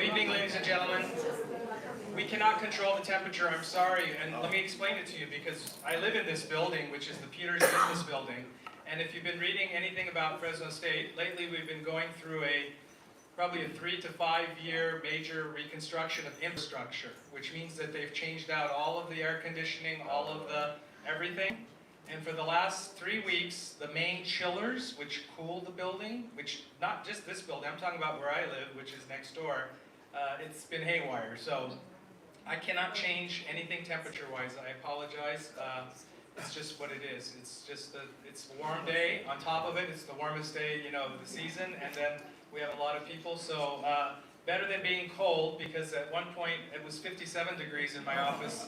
evening, ladies and gentlemen. We cannot control the temperature, I'm sorry, and let me explain it to you because I live in this building, which is the Peters Business Building, and if you've been reading anything about Fresno State, lately we've been going through probably a 3 to 5 year major reconstruction of infrastructure, which means that they've changed out all of the air conditioning, all of the everything. And for the last 3 weeks, the main chillers, which cool the building, which not just this building, I'm talking about where I live, which is next door, it's been haywire. So I cannot change anything temperature-wise. I apologize. It's just what it is. It's just it's a warm day. On top of it, it's the warmest day, of the season, and then we have a lot of people. So better than being cold, because at one point it was 57 degrees in my office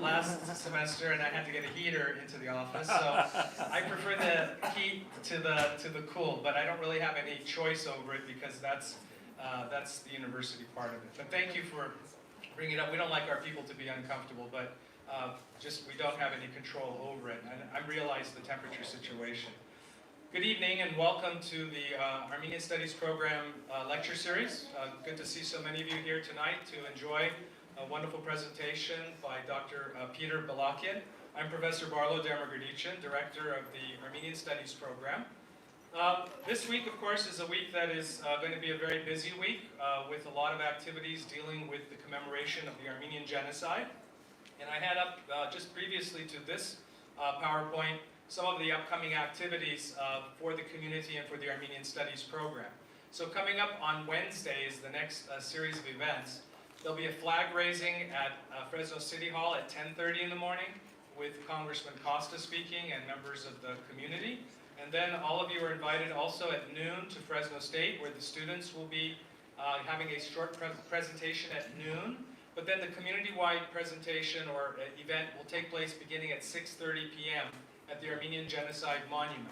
last semester, and I had to get a heater into the office. So I prefer the heat to the cool, but I don't really have any choice over it because that's the university part of it. But thank you for bringing it up. We don't like our people to be uncomfortable, but just we don't have any control over it. And I realize the temperature situation. Good evening and welcome to the Armenian Studies Program lecture series. Good to see so many of you here tonight to enjoy a wonderful presentation by Dr. Peter Balakian. I'm Professor Barlow Dermagradichin, Director of the Armenian Studies Program. This week, of course, is a week that is going to be a very busy week with a lot of activities dealing with the commemoration of the Armenian Genocide. And I had up just previously to this PowerPoint some of the upcoming activities for the community and for the Armenian Studies Program. So coming up on Wednesday is the next series of events. There'll be a flag raising at Fresno City Hall at 10:30 in the morning with Congressman Costa speaking and members of the community. And then all of you are invited also at noon to Fresno State, where the students will be having a short presentation at noon. But then the community-wide presentation or event will take place beginning at 6:30 p.m. at the Armenian Genocide Monument.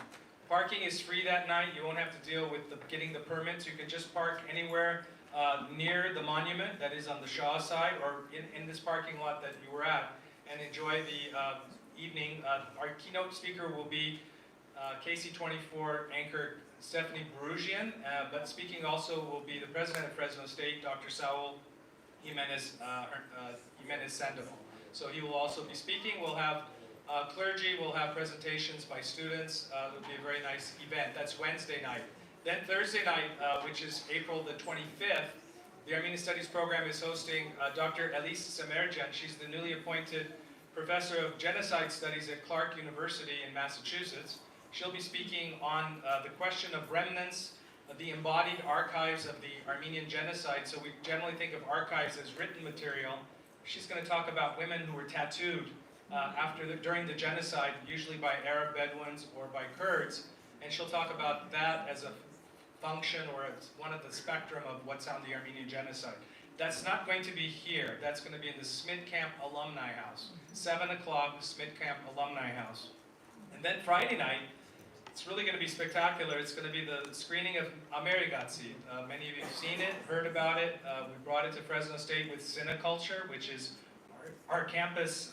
Parking is free that night. You won't have to deal with getting the permits. You can just park anywhere near the monument, that is on the Shaw side, or in this parking lot that you were at, and enjoy the evening. Our keynote speaker will be KC24 anchor Stephanie Berugian, but speaking also will be the president of Fresno State, Dr. Saul Jimenez Sandoval. So he will also be speaking. We'll have clergy, will have presentations by students. It'll be a very nice event. That's Wednesday night. Then Thursday night, which is April the 25th, the Armenian Studies Program is hosting Dr. Elise Semerjan. She's the newly appointed professor of genocide studies at Clark University in Massachusetts. She'll be speaking on the question of remnants, the embodied archives of the Armenian Genocide. So we generally think of archives as written material. She's going to talk about women who were tattooed during the genocide, usually by Arab Bedouins or by Kurds, and she'll talk about that as a function or as one of the spectrum of what's on the Armenian Genocide. That's not going to be here. That's going to be in the Smith Camp Alumni House, 7 o'clock, Smith Camp Alumni House. And then Friday night, it's really going to be spectacular. It's going to be the screening of Amerigatsi. Many of you have seen it, heard about it. We brought it to Fresno State with Cineculture, which is our campus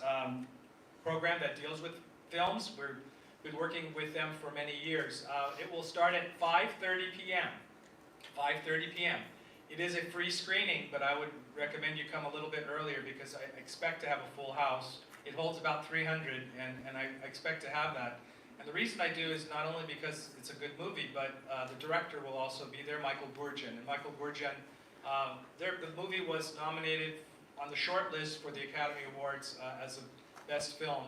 program that deals with films. We've been working with them for many years. It will start at 5:30 p.m. 5:30 p.m. It is a free screening, but I would recommend you come a little bit earlier because I expect to have a full house. It holds about 300, and I expect to have that. And the reason I do is not only because it's a good movie, but the director will also be there, Michael Burjan. And Michael Burjan, the movie was nominated on the short list for the Academy Awards as a best film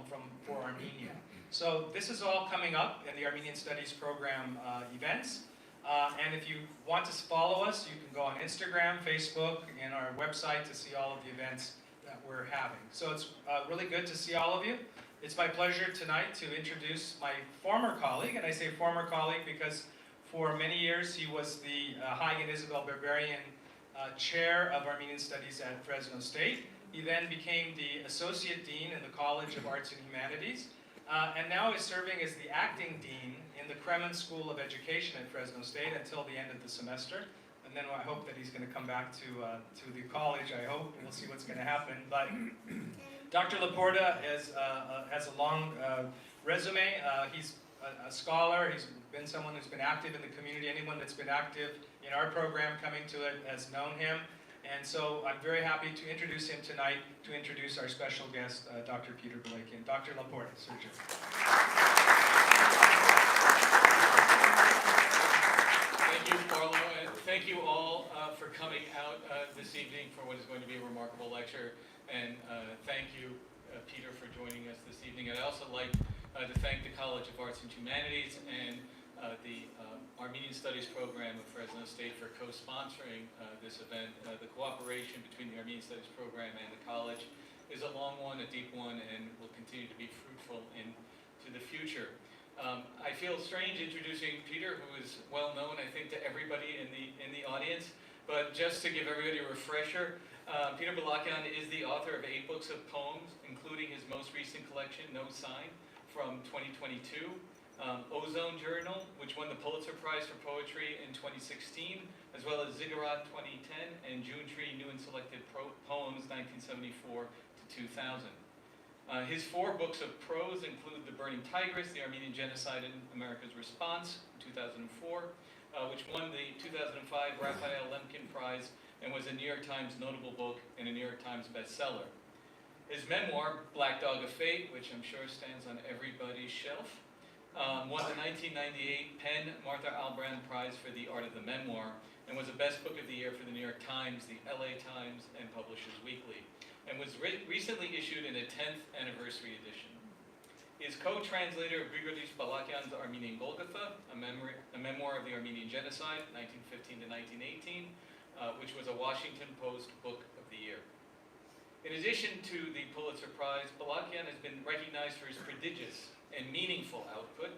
for Armenia. So this is all coming up in the Armenian Studies Program events. And if you want to follow us, you can go on Instagram, Facebook, and our website to see all of the events that we're having. So it's really good to see all of you. It's my pleasure tonight to introduce my former colleague, and I say former colleague because for many years he was the Hagen Isabel Berberian Chair of Armenian Studies at Fresno State. He then became the Associate Dean in the College of Arts and Humanities, and now is serving as the Acting Dean in the Kremen School of Education at Fresno State until the end of the semester. And then I hope that he's going to come back to the college, I hope. We'll see what's going to happen. But Dr. Laporta has a long resume. He's a scholar. He's been someone who's been active in the community. Anyone that's been active in our program coming to it has known him. And so I'm very happy to introduce him tonight, to introduce our special guest, Dr. Peter Balakian. Dr. Laporte, surgeon. Thank you, Carlo, and thank you all for coming out this evening for what is going to be a remarkable lecture. And thank you, Peter, for joining us this evening. And I'd also like to thank the College of Arts and Humanities and the Armenian Studies program of Fresno State for co-sponsoring this event. The cooperation between the Armenian Studies program and the college is a long one, a deep one, and will continue to be fruitful into the future. I feel strange introducing Peter, who is well known, I think, to everybody in the audience. But just to give everybody a refresher, Peter Balakian is the author of 8 books of poems, including his most recent collection, No Sign, from 2022. Ozone Journal, which won the Pulitzer Prize for Poetry in 2016, as well as Ziggurat 2010 and June Tree New and Selected Poems 1974 to 2000. His 4 books of prose include The Burning Tigris, The Armenian Genocide and America's Response, in 2004, which won the 2005 Raphael Lemkin Prize and was a New York Times notable book and a New York Times bestseller. His memoir, Black Dog of Fate, which I'm sure stands on everybody's shelf, won the 1998 Penn Martha Albrand Prize for the Art of the Memoir and was the best book of the year for the New York Times, the LA Times, and Publishers Weekly, and was recently issued in a 10th anniversary edition. He is co-translator of Grigoris Balakian's Armenian Golgotha, a memoir of the Armenian Genocide, 1915 to 1918, which was a Washington Post Book of the Year. In addition to the Pulitzer Prize, Balakian has been recognized for his prodigious and meaningful output,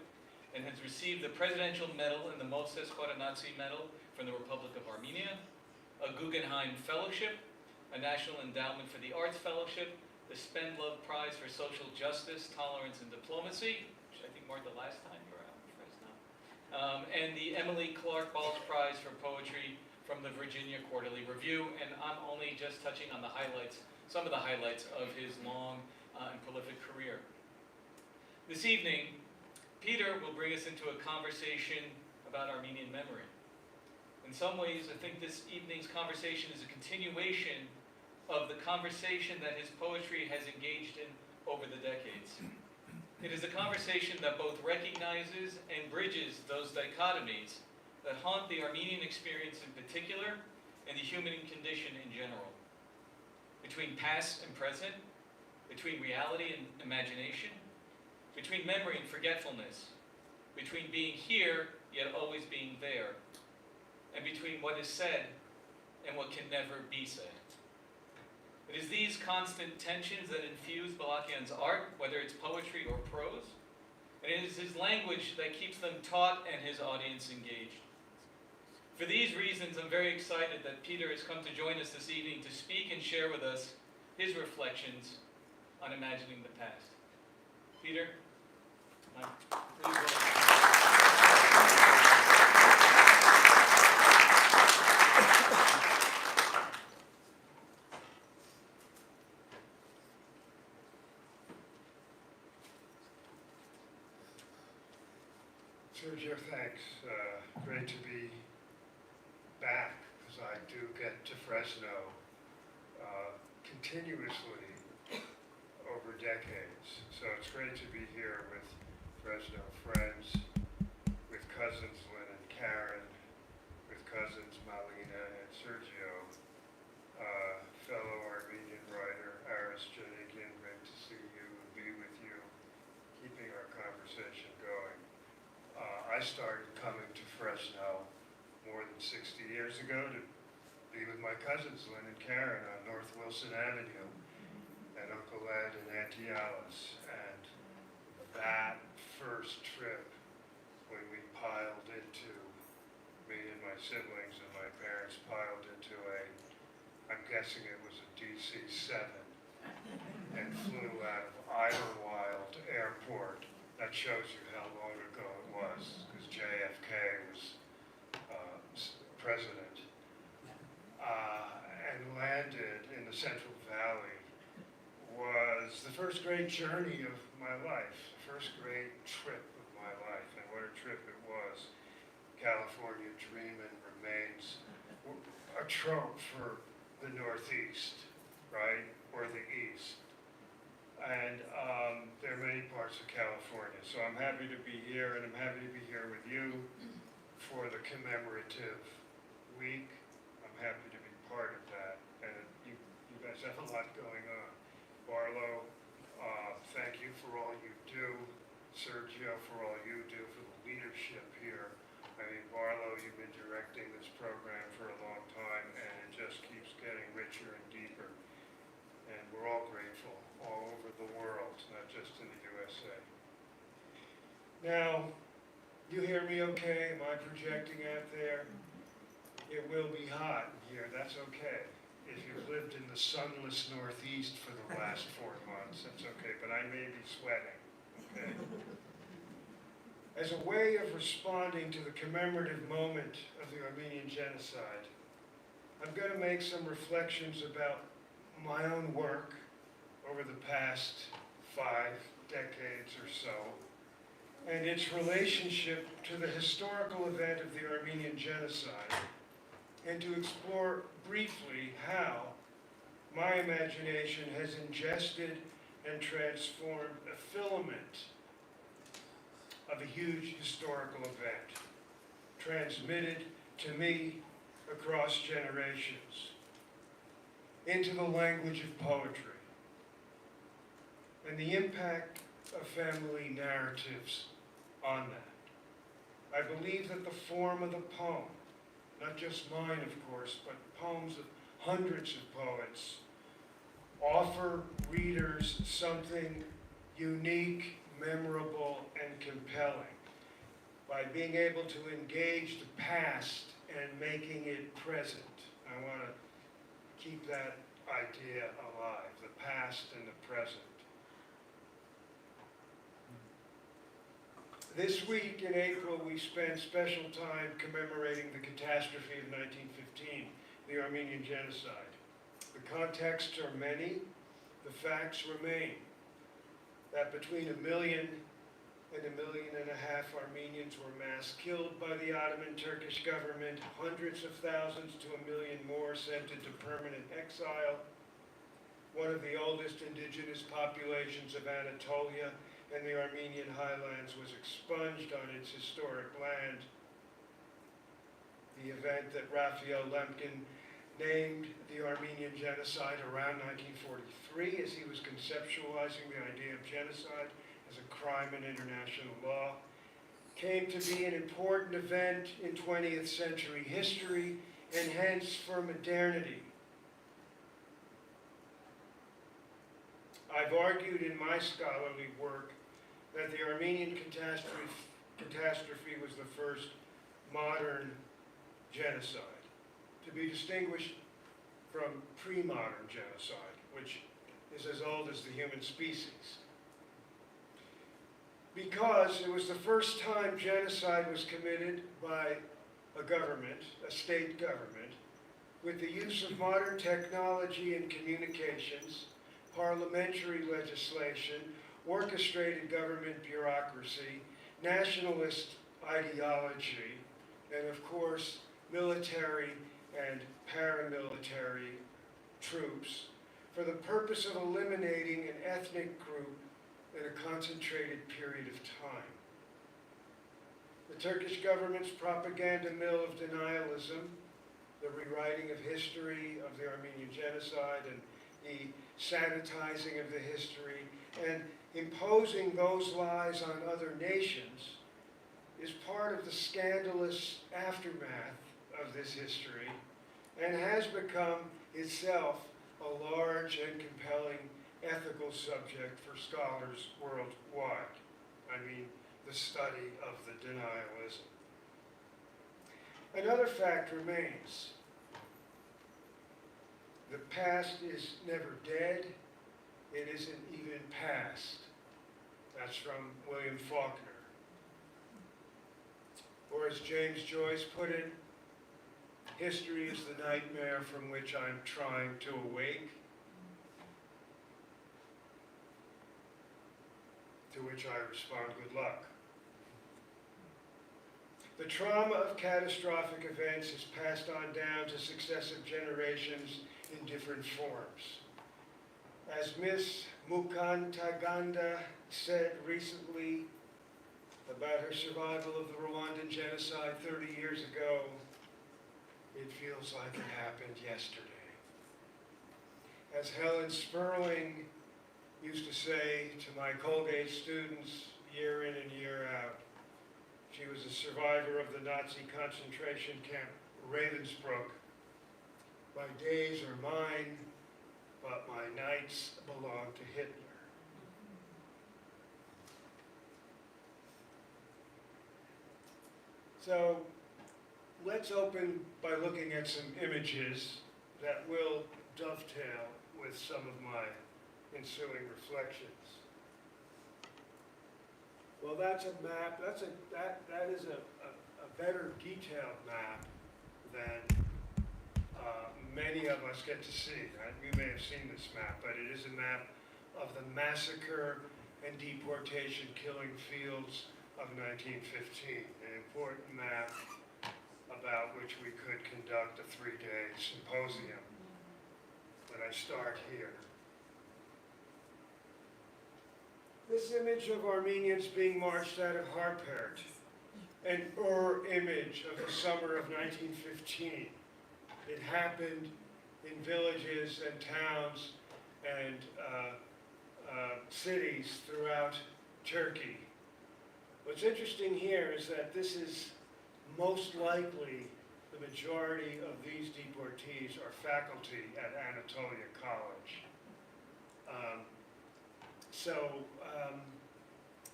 and has received the Presidential Medal and the Moses Khoranadze Medal from the Republic of Armenia, a Guggenheim Fellowship, a National Endowment for the Arts Fellowship, the Spendlove Prize for Social Justice, Tolerance, and Diplomacy, which I think marked the last time you were out in Fresno, and the Emily Clark Balch Prize for Poetry from the Virginia Quarterly Review. And I'm only just touching on the highlights, some of the highlights of his long and prolific career. This evening, Peter will bring us into a conversation about Armenian memory. In some ways, I think this evening's conversation is a continuation of the conversation that his poetry has engaged in over the decades. It is a conversation that both recognizes and bridges those dichotomies that haunt the Armenian experience in particular and the human condition in general. Between past and present, between reality and imagination, between memory and forgetfulness, between being here yet always being there, and between what is said and what can never be said. It is these constant tensions that infuse Balakian's art, whether it's poetry or prose, and it is his language that keeps them taught and his audience engaged. For these reasons, I'm very excited that Peter has come to join us this evening to speak and share with us his reflections on imagining the past. Peter, please welcome. Sergio, thanks. Great to be back, as I do get to Fresno continuously over decades. So it's great to be here with Fresno friends, with cousins Lynn and Karen, with cousins Malina and Sergio, fellow Armenian writer Aris Janikian, great to see you and be with you, keeping our conversation going. I started coming to Fresno more than 60 years ago to be with my cousins Lynn and Karen on North Wilson Avenue, and Uncle Ed and Auntie Alice. And that first trip, when we piled into, me and my siblings and my parents piled into I'm guessing it was a DC-7, and flew out of Idlewild Airport. That shows you how long ago it was, because JFK was president, and landed in the Central Valley, was the first great journey of my life, the first great trip of my life, and what a trip it was. California Dreamin' remains a trope for the Northeast, right, or the East. And there are many parts of California. So I'm happy to be here, and I'm happy to be here with you for the commemorative week. I'm happy to be part of that. And you guys have a lot going on. Barlow, thank you for all you do. Sergio, for all you do, for the leadership here. I mean, Barlow, you've been directing this program for a long time, and it just keeps getting richer and deeper. And we're all grateful, all over the world, not just in the USA. Now, you hear me okay? Am I projecting out there? It will be hot in here, that's okay. If you've lived in the sunless Northeast for the last 4 months, that's okay, but I may be sweating, okay? As a way of responding to the commemorative moment of the Armenian Genocide, I'm going to make some reflections about my own work over the past 5 decades or so, and its relationship to the historical event of the Armenian Genocide, and to explore briefly how my imagination has ingested and transformed a filament of a huge historical event, transmitted to me across generations, into the language of poetry, and the impact of family narratives on that. I believe that the form of the poem, not just mine of course, but poems of hundreds of poets, offer readers something unique, memorable, and compelling by being able to engage the past and making it present. I want to keep that idea alive, the past and the present. This week in April, we spent special time commemorating the catastrophe of 1915, the Armenian Genocide. The contexts are many, the facts remain. That between 1 million and 1.5 million Armenians were mass killed by the Ottoman Turkish government, hundreds of thousands to 1 million more sent into permanent exile. One of the oldest indigenous populations of Anatolia and the Armenian highlands was expunged on its historic land. The event that Raphael Lemkin named the Armenian Genocide around 1943 as he was conceptualizing the idea of genocide as a crime in international law, came to be an important event in 20th century history and hence for modernity. I've argued in my scholarly work that the Armenian catastrophe was the first modern genocide, to be distinguished from pre-modern genocide, which is as old as the human species. Because it was the first time genocide was committed by a government, a state government, with the use of modern technology and communications, parliamentary legislation, orchestrated government bureaucracy, nationalist ideology, and of course, military and paramilitary troops for the purpose of eliminating an ethnic group in a concentrated period of time. The Turkish government's propaganda mill of denialism, the rewriting of history of the Armenian Genocide and the sanitizing of the history, and imposing those lies on other nations is part of the scandalous aftermath of this history and has become itself a large and compelling ethical subject for scholars worldwide. I mean, the study of the denialism. Another fact remains. The past is never dead. It isn't even past. That's from William Faulkner. Or as James Joyce put it, history is the nightmare from which I'm trying to awake. To which I respond, good luck. The trauma of catastrophic events is passed on down to successive generations in different forms. As Miss Mukantaganda said recently about her survival of the Rwandan genocide 30 years ago, it feels like it happened yesterday. As Helen Sperling used to say to my Colgate students year in and year out, she was a survivor of the Nazi concentration camp Ravensbrück. My days are mine, but my nights belong to Hitler. So let's open by looking at some images that will dovetail with some of my ensuing reflections. Well, that's a map. That is a better detailed map than many of us get to see. You may have seen this map, but it is a map of the massacre and deportation killing fields of 1915, an important map about which we could conduct a 3-day symposium. But I start here. This image of Armenians being marched out of Harpert, an image of the summer of 1915. It happened in villages and towns and cities throughout Turkey. What's interesting here is that this is most likely the majority of these deportees are faculty at Anatolia College.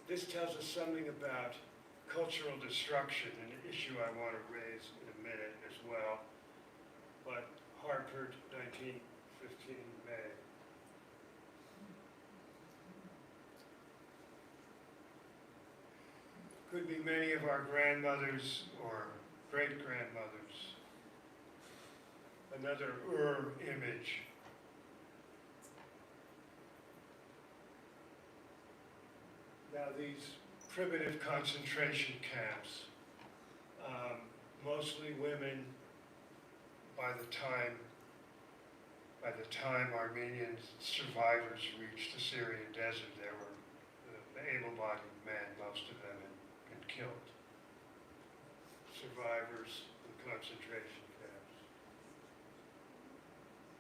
This tells us something about cultural destruction, an issue I want to raise in a minute as well. But Harpert, 1915 May. Could be many of our grandmothers or great-grandmothers. Another image. Now these primitive concentration camps, mostly women. By the time Armenian survivors reached the Syrian desert, there were able-bodied men, most of them had been killed. Survivors in concentration camps.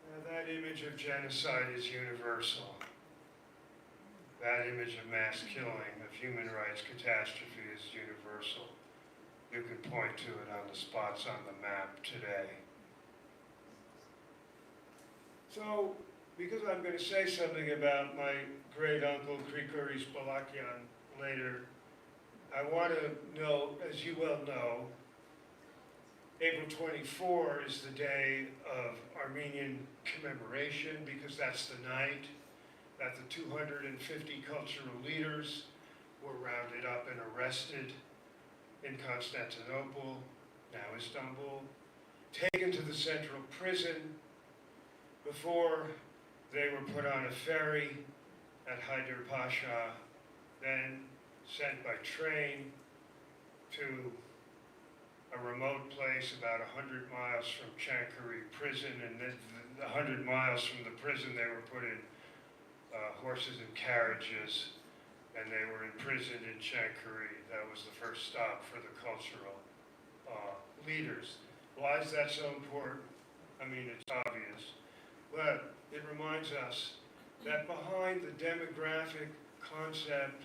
Now that image of genocide is universal. That image of mass killing, of human rights catastrophe is universal. You can point to it on the spots on the map today. So, because I'm going to say something about my great uncle Grigoris Balakian later, I want to know, as you well know, April 24 is the day of Armenian commemoration because that's the night that the 250 cultural leaders were rounded up and arrested in Constantinople, now Istanbul, taken to the central prison before they were put on a ferry at Haydar Pasha, then sent by train to a remote place about 100 miles from Chankiri prison, and then 100 miles from the prison they were put in horses and carriages, and they were imprisoned in Chankiri. That was the first stop for the cultural leaders. Why is that so important? I mean, it's obvious, but it reminds us that behind the demographic concept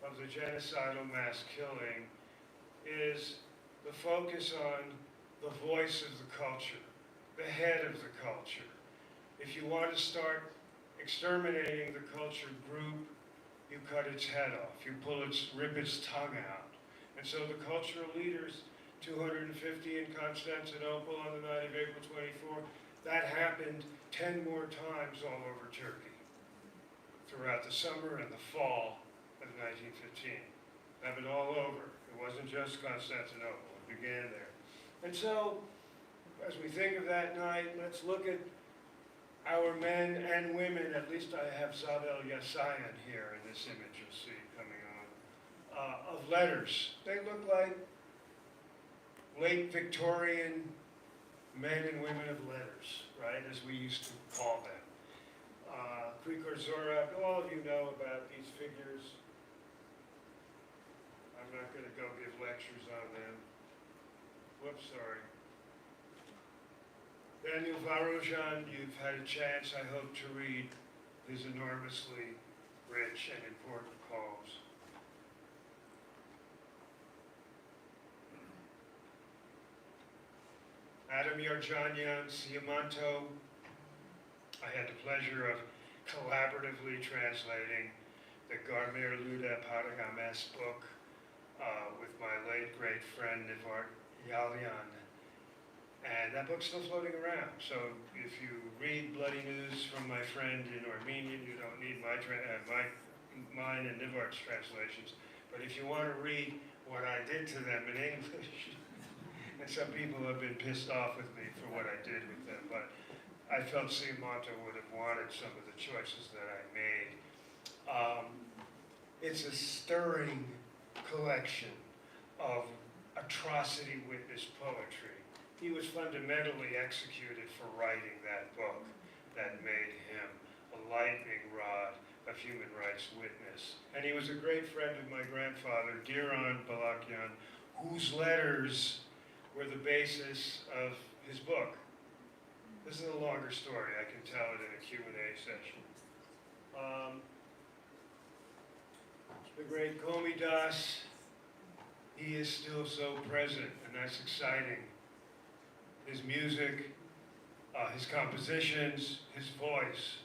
of the genocidal mass killing is the focus on the voice of the culture, the head of the culture. If you want to start exterminating the culture group, you cut its head off, you rip its tongue out. And so the cultural leaders, 250 in Constantinople on the night of April 24, that happened 10 more times all over Turkey throughout the summer and the fall of 1915. Happened all over. It wasn't just Constantinople. It began there. And so, as we think of that night, let's look at our men and women. At least I have Zabel Yasayan here in this image you'll see coming on, of letters. They look like late Victorian men and women of letters, right, as we used to call them. Grigoris, all of you know about these figures. I'm not going to go give lectures on them. Whoops, sorry. Daniel Varoujan, you've had a chance, I hope, to read his enormously rich and important poems. Adam Yarjanyan, Siamanto, I had the pleasure of collaboratively translating the Garmir Luda Paragames book with my late great friend Nivart Yalyan. And that book's still floating around. So if you read Bloody News from my friend in Armenian, you don't need mine and Nivart's translations. But if you want to read what I did to them in English, and some people have been pissed off with me for what I did with them, but I felt Siamanto would have wanted some of the choices that I made. It's a stirring collection of atrocity witness poetry. He was fundamentally executed for writing that book that made him a lightning rod of human rights witness. And he was a great friend of my grandfather, Peter Balakian, whose letters were the basis of his book. This is a longer story. I can tell it in a Q&A session. The great Komidas, he is still so present, and that's exciting. His music, his compositions, his voice.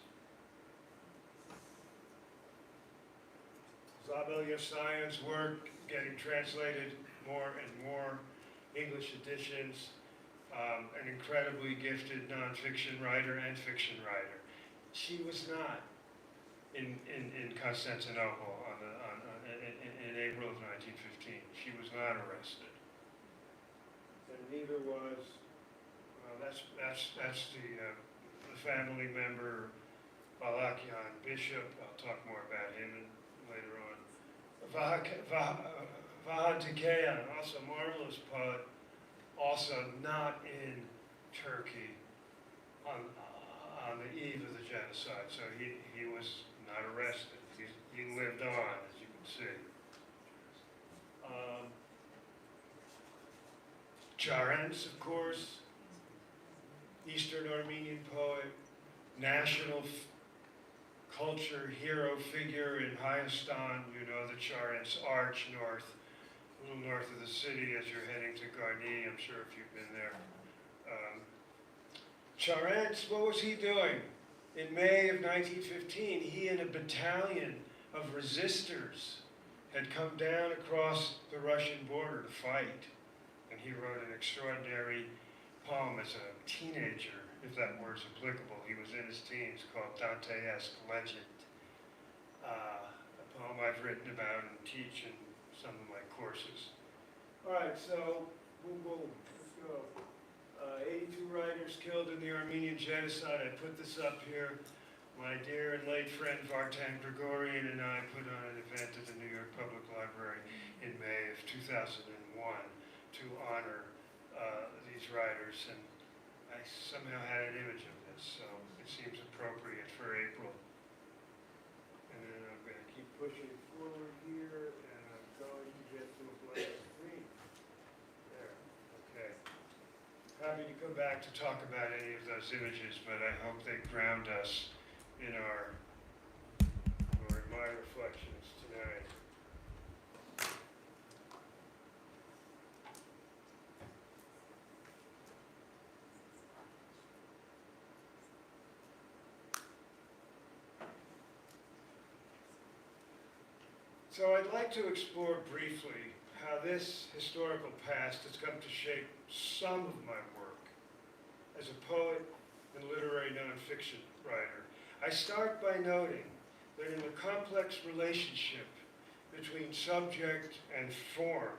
Zabel Yasayan's work getting translated more and more, English editions, an incredibly gifted nonfiction writer and fiction writer. She was not in Constantinople in April of 1915. She was not arrested. And neither was, that's the family member, Balakian, Bishop. I'll talk more about him later on. Vahan Tikeyan, also a marvelous poet, also not in Turkey on the eve of the genocide. So he was not arrested. He lived on, as you can see. Charents, of course, Eastern Armenian poet, national culture hero figure in Hayastan. You know the Charents Arch north, a little north of the city as you're heading to Garni. I'm sure if you've been there. Charents, what was he doing? In May of 1915, he and a battalion of resistors had come down across the Russian border to fight. And he wrote an extraordinary poem as a teenager, if that word's applicable. He was in his teens, called Dante-esque Legend. A poem I've written about and teach in some of my courses. All right, so, boom, boom, let's go. 82 writers killed in the Armenian Genocide. I put this up here. My dear and late friend Vartan Grigorian and I put on an event at the New York Public Library in May of 2001 to honor these writers, and I somehow had an image of this, so it seems appropriate for April. And then I'm going to keep pushing forward here, and I'm going to get to a blank screen. There, okay. Happy to come back to talk about any of those images, but I hope they ground us in our, or in my reflections tonight. So I'd like to explore briefly how this historical past has come to shape some of my work as a poet and literary nonfiction writer. I start by noting that in the complex relationship between subject and form,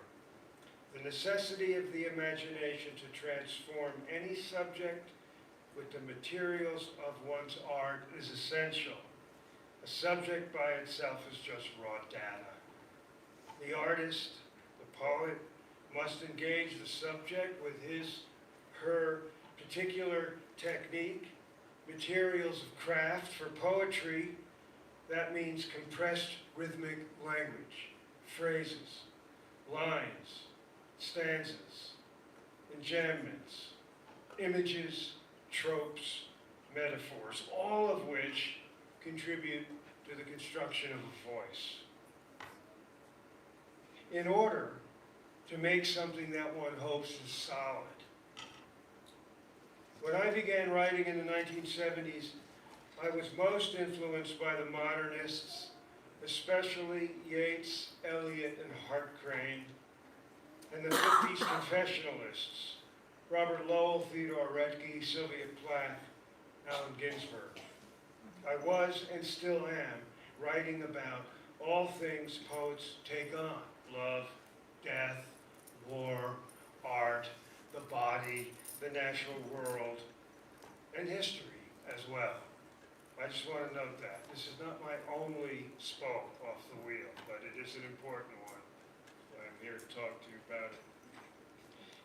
the necessity of the imagination to transform any subject with the materials of one's art is essential. A subject by itself is just raw data. The artist, the poet, must engage the subject with his, her particular technique, materials of craft. For poetry, that means compressed rhythmic language, phrases, lines, stanzas, enjambments, images, tropes, metaphors, all of which contribute to the construction of a voice. In order to make something that one hopes is solid. When I began writing in the 1970s, I was most influenced by the modernists, especially Yeats, Eliot, and Hart Crane, and the 50s confessionalists, Robert Lowell, Theodore Retke, Sylvia Plath, Allen Ginsberg. I was, and still am, writing about all things poets take on: love, death, war, art, the body, the natural world, and history as well. I just want to note that. This is not my only spoke off the wheel, but it is an important one. I'm here to talk to you about it.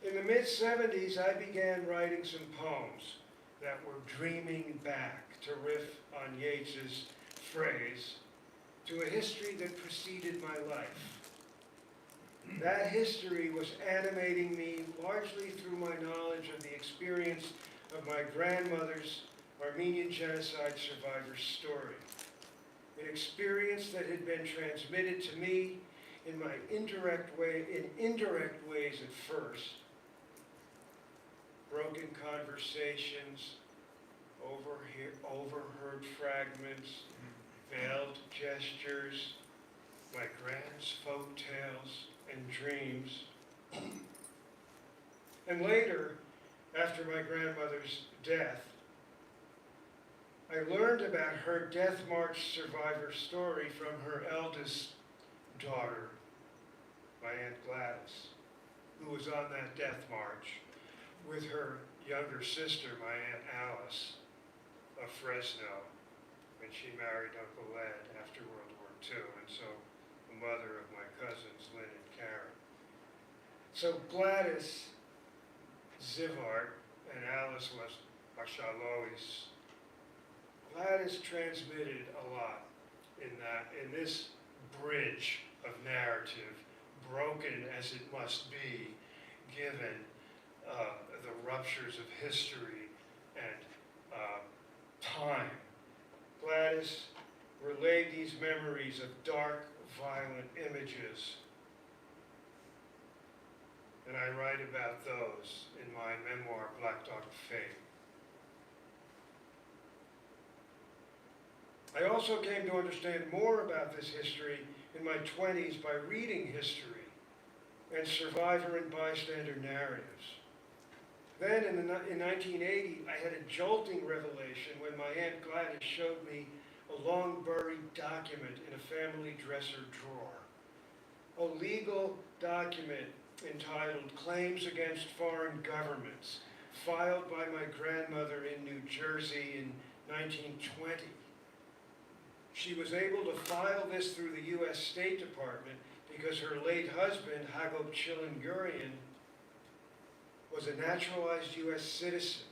In the mid-70s, I began writing some poems that were dreaming back, to riff on Yeats's phrase, to a history that preceded my life. That history was animating me largely through my knowledge of the experience of my grandmother's Armenian Genocide survivor's story. An experience that had been transmitted to me in indirect ways at first. Broken conversations, overheard fragments, veiled gestures, my grand's folk tales and dreams. And later, after my grandmother's death, I learned about her Death March survivor story from her eldest daughter, my Aunt Gladys, who was on that death march with her younger sister, my Aunt Alice, of Fresno, when she married Uncle Ed after World War II, and so the mother of my cousins, Lynn and Karen. So Gladys Zivart, and Alice was Ashalois. Gladys transmitted a lot in this bridge of narrative, broken as it must be, given the ruptures of history and time. Gladys relayed these memories of dark, violent images, and I write about those in my memoir, Black Dog of Fate. I also came to understand more about this history in my 20s by reading history and survivor and bystander narratives. Then in 1980, I had a jolting revelation when my Aunt Gladys showed me a long buried document in a family dresser drawer. A legal document entitled Claims Against Foreign Governments, filed by my grandmother in New Jersey in 1920. She was able to file this through the U.S. State Department because her late husband, Hagop Chilingurian, was a naturalized U.S. citizen,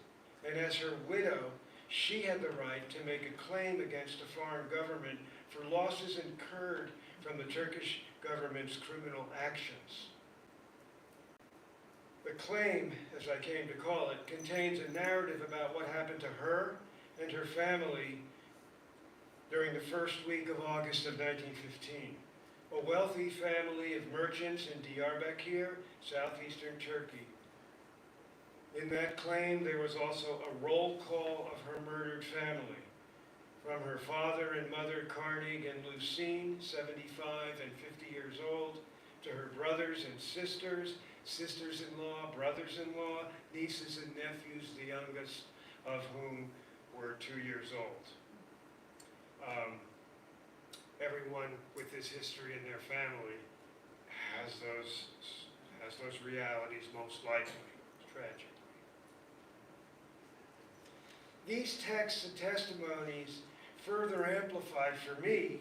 and as her widow, she had the right to make a claim against a foreign government for losses incurred from the Turkish government's criminal actions. The claim, as I came to call it, contains a narrative about what happened to her and her family during the first week of August of 1915. A wealthy family of merchants in Diyarbakir, southeastern Turkey. In that claim, there was also a roll call of her murdered family, from her father and mother, Carnegie and Lucine, 75 and 50 years old, to her brothers and sisters, sisters-in-law, brothers-in-law, nieces and nephews, the youngest of whom were 2 years old. Everyone with this history in their family has those realities, most likely, tragically. These texts and testimonies further amplified for me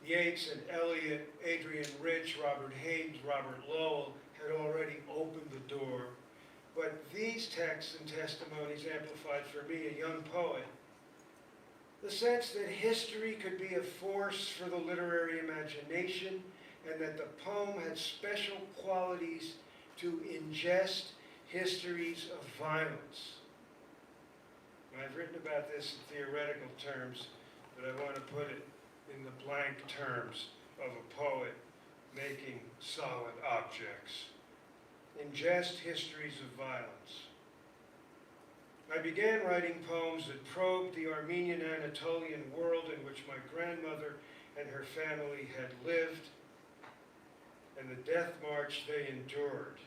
Yeats and Eliot, Adrian Rich, Robert Haynes, Robert Lowell had already opened the door but these texts and testimonies amplified for me, a young poet, the sense that history could be a force for the literary imagination and that the poem had special qualities to ingest histories of violence. I've written about this in theoretical terms, but I want to put it in the blank terms of a poet making solid objects. Ingest histories of violence. I began writing poems that probed the Armenian Anatolian world in which my grandmother and her family had lived and the death march they endured.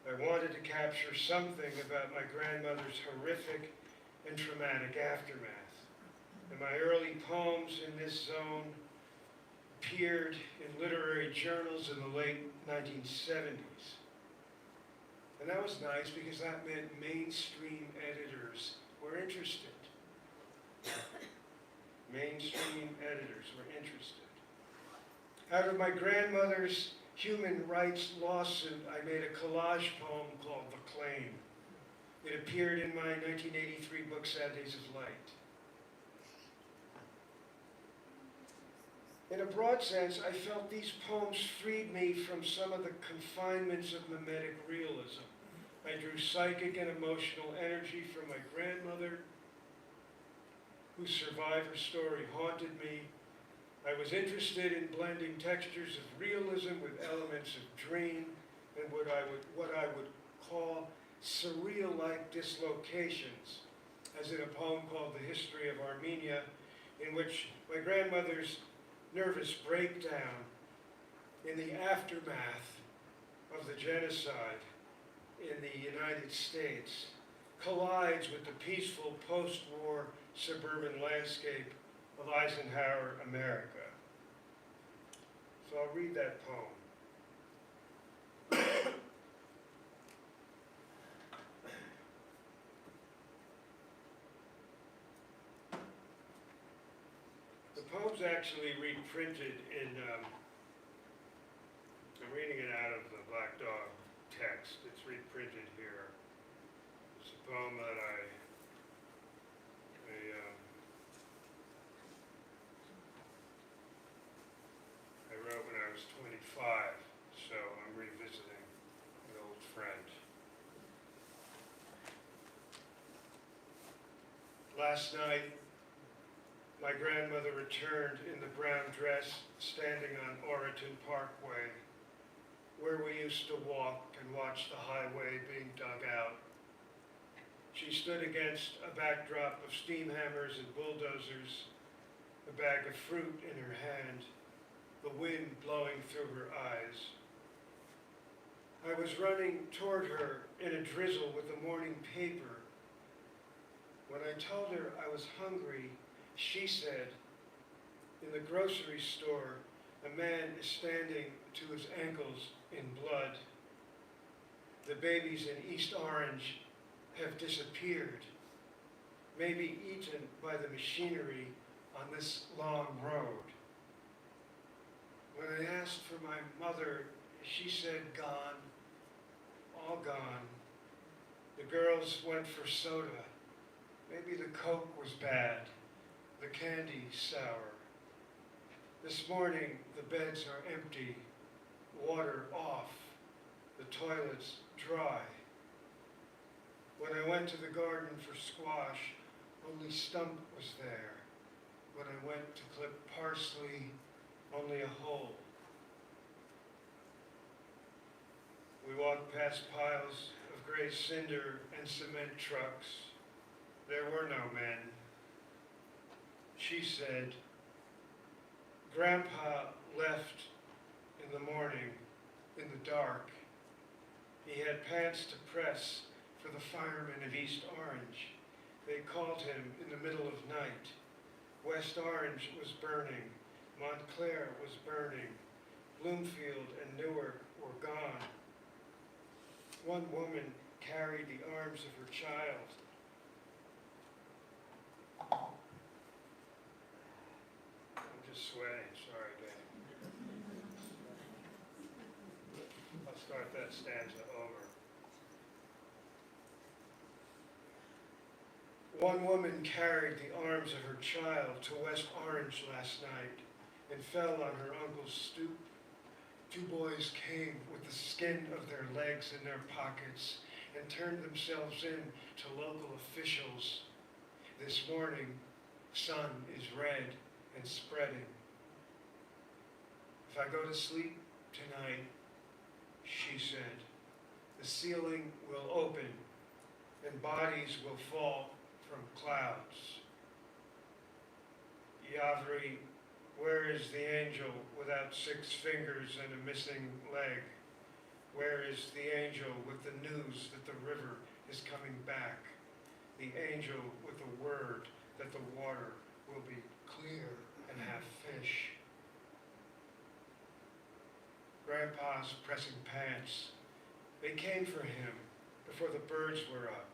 I wanted to capture something about my grandmother's horrific and traumatic aftermath. And my early poems in this zone appeared in literary journals in the late 1970s. And that was nice because that meant mainstream editors were interested. Mainstream editors were interested. Out of my grandmother's human rights lawsuit, I made a collage poem called The Claim. It appeared in my 1983 book, Sad Days of Light. In a broad sense, I felt these poems freed me from some of the confinements of mimetic realism. I drew psychic and emotional energy from my grandmother, whose survivor story haunted me. I was interested in blending textures of realism with elements of dream and what I would call surreal-like dislocations, as in a poem called The History of Armenia, in which my grandmother's nervous breakdown in the aftermath of the genocide in the United States collides with the peaceful post-war suburban landscape of Eisenhower America. So I'll read that poem. The poem's actually reprinted in, I'm reading it out of the Black Dog text. It's reprinted here. It's a poem that I wrote when I was 25, so I'm revisiting an old friend. Last night, my grandmother returned in the brown dress, standing on Oraton Parkway, where we used to walk and watch the highway being dug out. She stood against a backdrop of steam hammers and bulldozers, a bag of fruit in her hand, the wind blowing through her eyes. I was running toward her in a drizzle with the morning paper. When I told her I was hungry, she said, in the grocery store, a man is standing to his ankles in blood. The babies in East Orange have disappeared, maybe eaten by the machinery on this long road. When I asked for my mother, she said gone, all gone. The girls went for soda. Maybe the Coke was bad, the candy sour. This morning, the beds are empty, water off, the toilets dry. When I went to the garden for squash, only stump was there. When I went to clip parsley, only a hole. We walked past piles of gray cinder and cement trucks. There were no men. She said, Grandpa left in the morning, in the dark. He had pants to press for the firemen of East Orange. They called him in the middle of night. West Orange was burning. Montclair was burning. Bloomfield and Newark were gone. One woman carried the arms of her child. I'm just sweating, sorry, Dave. I'll start that stanza over. One woman carried the arms of her child to West Orange last night and fell on her uncle's stoop. Two boys came with the skin of their legs in their pockets and turned themselves in to local officials. This morning, sun is red and spreading. If I go to sleep tonight, she said, the ceiling will open and bodies will fall from clouds. Yavri, where is the angel without 6 fingers and a missing leg? Where is the angel with the news that the river is coming back? The angel with the word that the water will be clear and have fish. Grandpa's pressing pants. They came for him before the birds were up.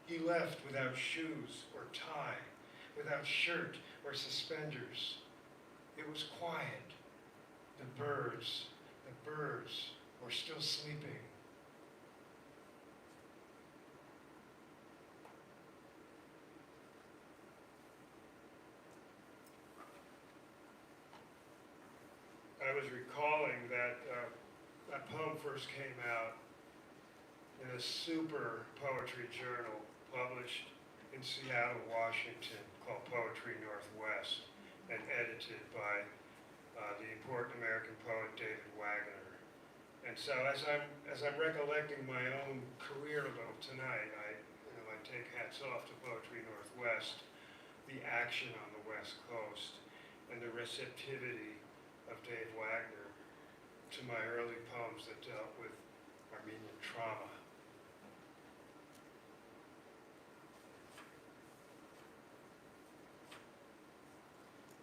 He left without shoes or tie, without shirt or suspenders. It was quiet. The birds were still sleeping. I was recalling that that poem first came out in a super poetry journal published in Seattle, Washington, called Poetry Northwest, and edited by the important American poet David Wagner. And so as I'm recollecting my own career a little tonight, I take hats off to Poetry Northwest, the action on the West Coast, and the receptivity of Dave Wagner to my early poems that dealt with Armenian trauma.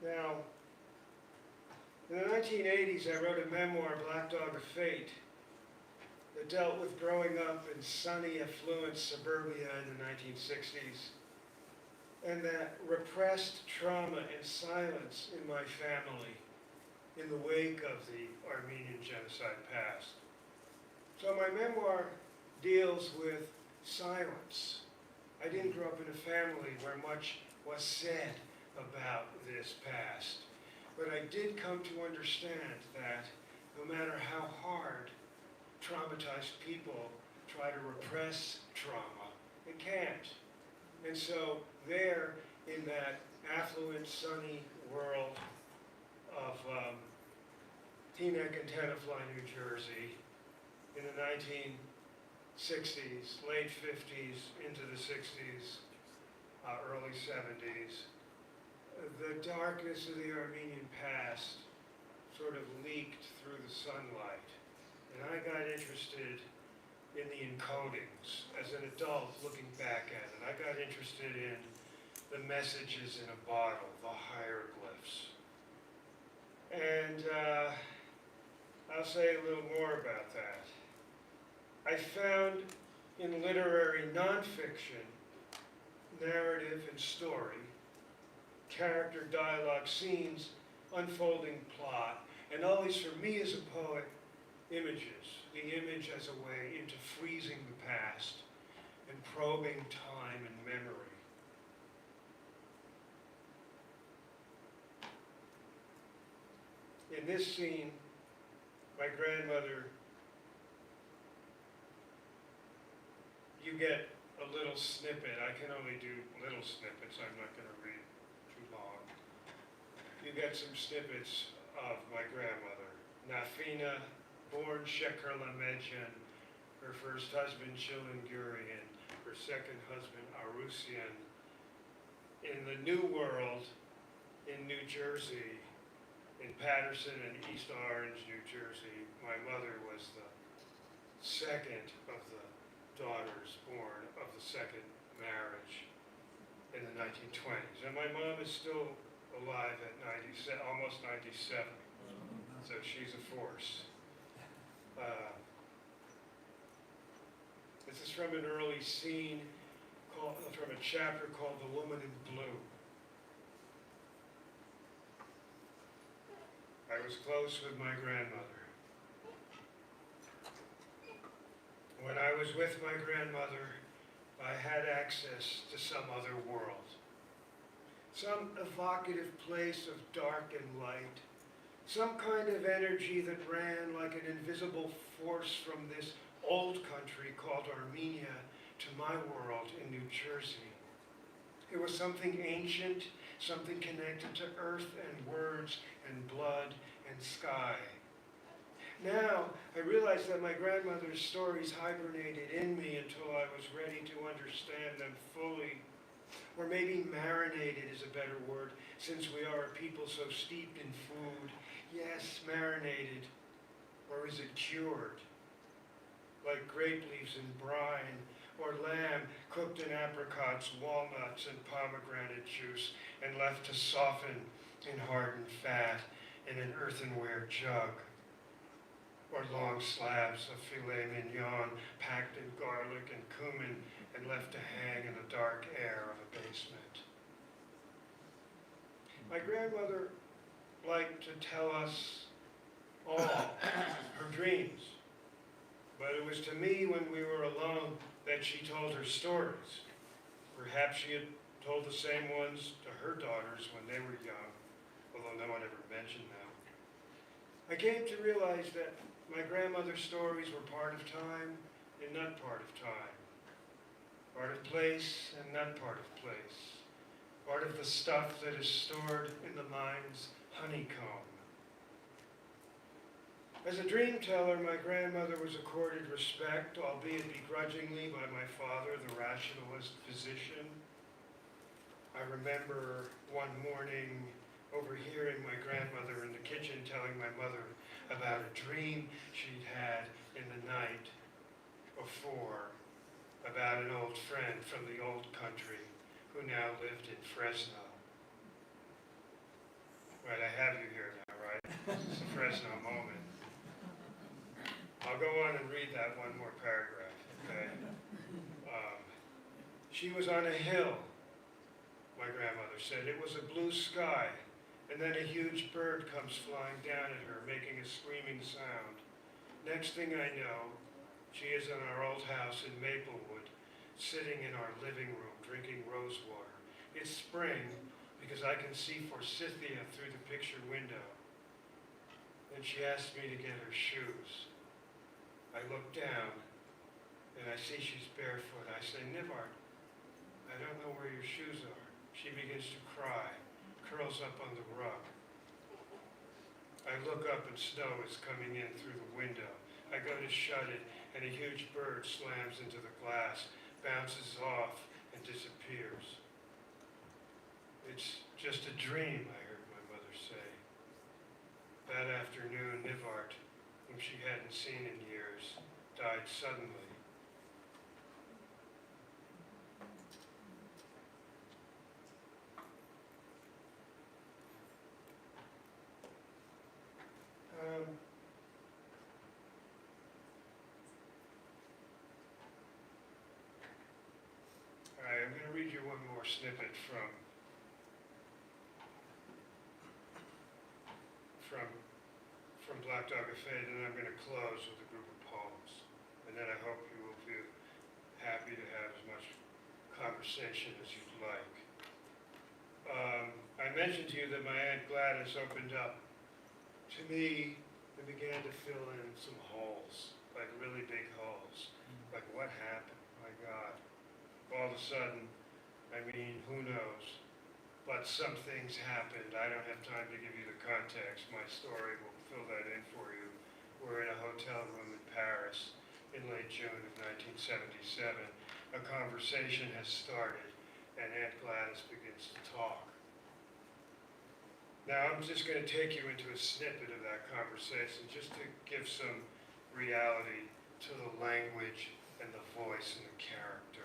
Now, in the 1980s, I wrote a memoir, Black Dog of Fate, that dealt with growing up in sunny, affluent suburbia in the 1960s, and that repressed trauma and silence in my family in the wake of the Armenian Genocide past. So my memoir deals with silence. I didn't grow up in a family where much was said about this past, but I did come to understand that no matter how hard traumatized people try to repress trauma, it can't. And so there, in that affluent, sunny world of Teaneck and Tenafly, New Jersey, in the 1960s, late 50s, into the 60s, early 70s, the darkness of the Armenian past sort of leaked through the sunlight. And I got interested in the encodings as an adult looking back at it. I got interested in the messages in a bottle, the hieroglyphs. And I'll say a little more about that. I found in literary nonfiction, narrative and story, character, dialogue, scenes, unfolding plot, and always for me as a poet, images. The image as a way into freezing the past and probing time and memory. In this scene, my grandmother, you get a little snippet. I can only do little snippets. I'm not going to read too long. You get some snippets of my grandmother. Nafina, born Sheker Lamedjan, her first husband Chilingurian, her second husband Arusian. In the New World, in New Jersey, in Patterson and East Orange, New Jersey, my mother was the second of the daughters born of the second marriage in the 1920s. And my mom is still alive at 97, almost 97. So she's a force. This is from an early scene, from a chapter called The Woman in Blue. I was close with my grandmother. When I was with my grandmother, I had access to some other world. Some evocative place of dark and light. Some kind of energy that ran like an invisible force from this old country called Armenia to my world in New Jersey. It was something ancient, something connected to earth and words and blood and sky. Now, I realize that my grandmother's stories hibernated in me until I was ready to understand them fully. Or maybe marinated is a better word, since we are a people so steeped in food. Yes, marinated. Or is it cured? Like grape leaves in brine, or lamb cooked in apricots, walnuts, and pomegranate juice, and left to soften in hardened fat in an earthenware jug. Or long slabs of filet mignon packed in garlic and cumin and left to hang in the dark air of a basement. My grandmother liked to tell us all her dreams, but it was to me when we were alone that she told her stories. Perhaps she had told the same ones to her daughters when they were young, although no one ever mentioned them. I came to realize that my grandmother's stories were part of time and not part of time. Part of place and not part of place. Part of the stuff that is stored in the mind's honeycomb. As a dream teller, my grandmother was accorded respect, albeit begrudgingly, by my father, the rationalist physician. I remember one morning overhearing my grandmother in the kitchen telling my mother about a dream she'd had in the night before about an old friend from the old country who now lived in Fresno. Right, I have you here now, right? It's a Fresno moment. I'll go on and read that one more paragraph, okay? She was on a hill, my grandmother said. It was a blue sky. And then a huge bird comes flying down at her, making a screaming sound. Next thing I know, she is in our old house in Maplewood, sitting in our living room, drinking rose water. It's spring, because I can see forsythia through the picture window. Then she asked me to get her shoes. I look down, and I see she's barefoot. I say, Nivart, I don't know where your shoes are. She begins to cry. Curls up on the rug. I look up and snow is coming in through the window. I go to shut it and a huge bird slams into the glass, bounces off and disappears. It's just a dream, I heard my mother say. That afternoon, Nivart, whom she hadn't seen in years, died suddenly. All right, I'm going to read you one more snippet from Black Dog of Fate, and then I'm going to close with a group of poems. And then I hope you will be happy to have as much conversation as you'd like. I mentioned to you that my Aunt Gladys opened up to me and began to fill in some holes, like really big holes. Like, what happened? My God. All of a sudden, I mean, who knows? But some things happened. I don't have time to give you the context. My story will fill that in for you. We're in a hotel room in Paris in late June of 1977. A conversation has started, and Aunt Gladys begins to talk. Now, I'm just going to take you into a snippet of that conversation just to give some reality to the language and the voice and the character.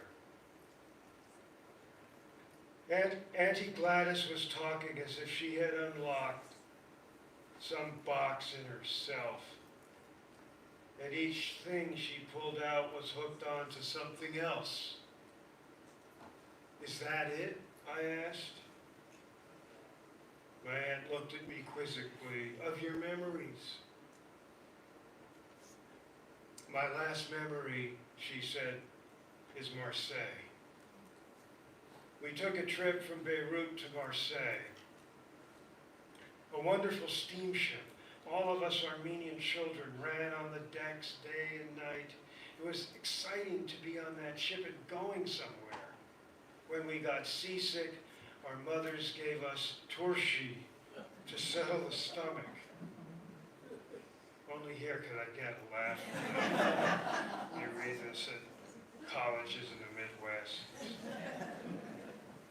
Auntie Gladys was talking as if she had unlocked some box in herself, and each thing she pulled out was hooked onto something else. Is that it? I asked. My aunt looked at me quizzically. Of your memories. My last memory, she said, is Marseille. We took a trip from Beirut to Marseille. A wonderful steamship. All of us Armenian children ran on the decks day and night. It was exciting to be on that ship and going somewhere. When we got seasick, our mothers gave us torshi to settle the stomach. Only here could I get a laugh. You read this at colleges in the Midwest.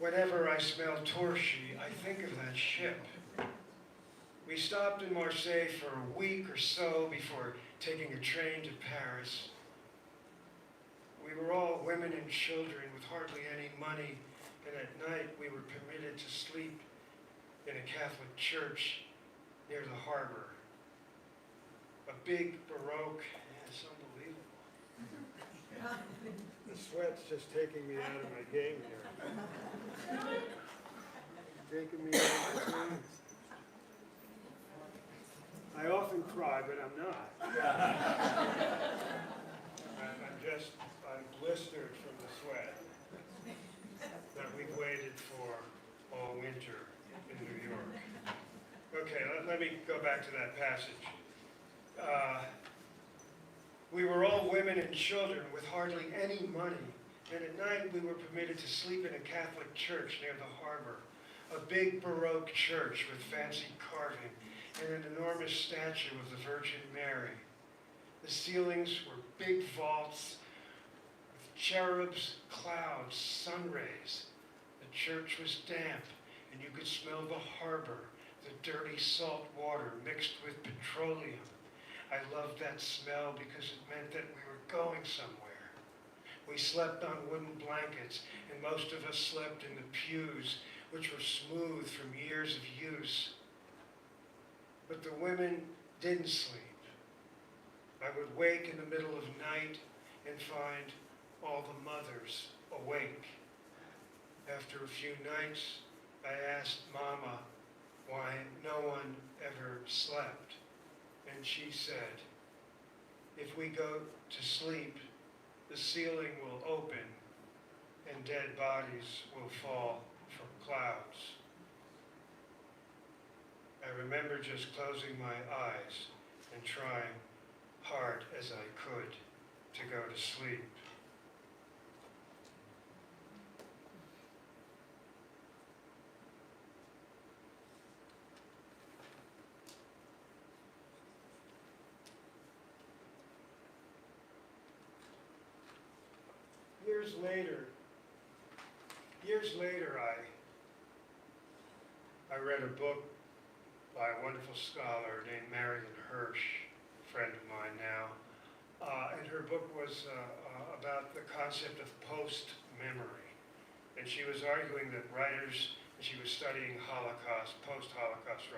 Whenever I smell torshi, I think of that ship. We stopped in Marseille for a week or so before taking a train to Paris. We were all women and children with hardly any money, and at night we were permitted to sleep in a Catholic church near the harbor. A big Baroque, it's unbelievable. The sweat's just taking me out of my game here. Taking me out of my game. I often cry, but I'm not. I'm blistered from the sweat that we've waited for all winter in New York. Okay, let me go back to that passage. We were all women and children with hardly any money, and at night we were permitted to sleep in a Catholic church near the harbor, a big Baroque church with fancy carving and an enormous statue of the Virgin Mary. The ceilings were big vaults with cherubs, clouds, sun rays. The church was damp, and you could smell the harbor, the dirty salt water mixed with petroleum. I loved that smell because it meant that we were going somewhere. We slept on wooden blankets, and most of us slept in the pews, which were smooth from years of use. But the women didn't sleep. I would wake in the middle of night and find all the mothers awake. After a few nights, I asked Mama why no one ever slept. And she said, if we go to sleep, the ceiling will open and dead bodies will fall from clouds. I remember just closing my eyes and trying hard as I could to go to sleep. Years later, I read a book by a wonderful scholar named Marion Hirsch, a friend of mine now, and her book was about the concept of post-memory. And she was arguing that writers, and she was studying Holocaust, post-Holocaust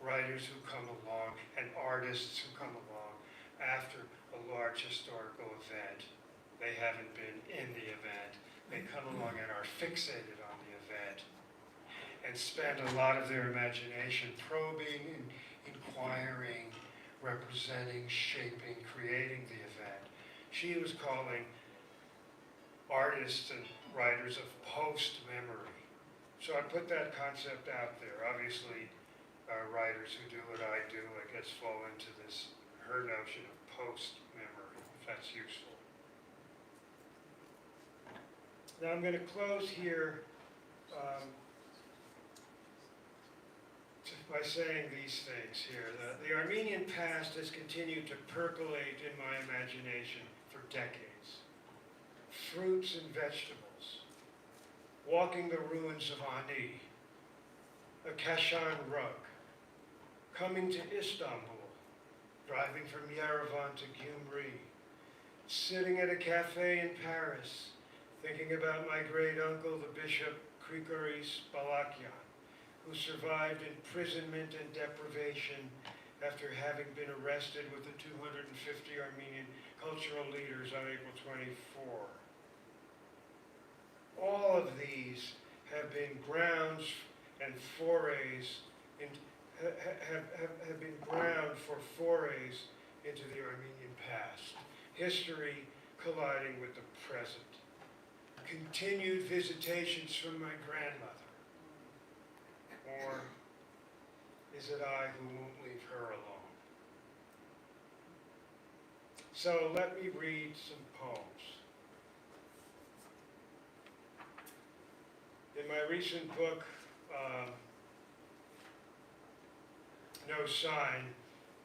writers who come along, and artists who come along after a large historical event. They haven't been in the event. They come along and are fixated on the event and spend a lot of their imagination probing and inquiring, representing, shaping, creating the event. She was calling artists and writers of post-memory. So I put that concept out there. Obviously, writers who do what I do, I guess, fall into this, her notion of post-memory, if that's useful. Now I'm going to close here by saying these things here. The Armenian past has continued to percolate in my imagination for decades. Fruits and vegetables, walking the ruins of Ani, a Kashan rug, coming to Istanbul, driving from Yerevan to Gyumri, sitting at a cafe in Paris, thinking about my great uncle, the Bishop Grigoris Balakian, who survived imprisonment and deprivation after having been arrested with the 250 Armenian cultural leaders on April 24. All of these have been grounds and forays, have been ground for forays into the Armenian past. history colliding with the present. Continued visitations from my grandmother. Or is it I who won't leave her alone? So let me read some poems. In my recent book, No Sign,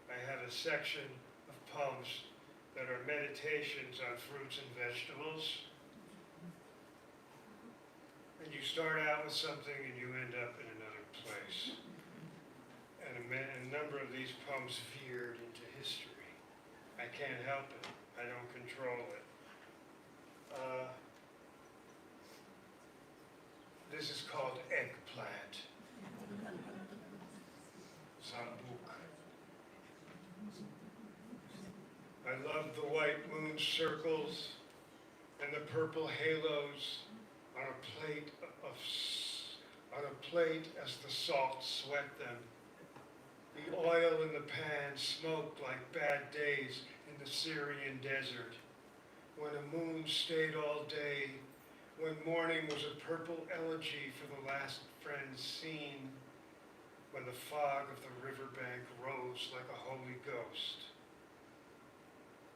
I have a section of poems that are meditations on fruits and vegetables. And you start out with something and you end up in another place. And a number of these poems veered into history. I can't help it. I don't control it. This is called Eggplant. Sambuc. I love the white moon circles and the purple halos on a plate as the salt sweat them. The oil in the pan smoked like bad days in the Syrian desert. When a moon stayed all day, when morning was a purple elegy for the last friend seen, when the fog of the riverbank rose like a holy ghost.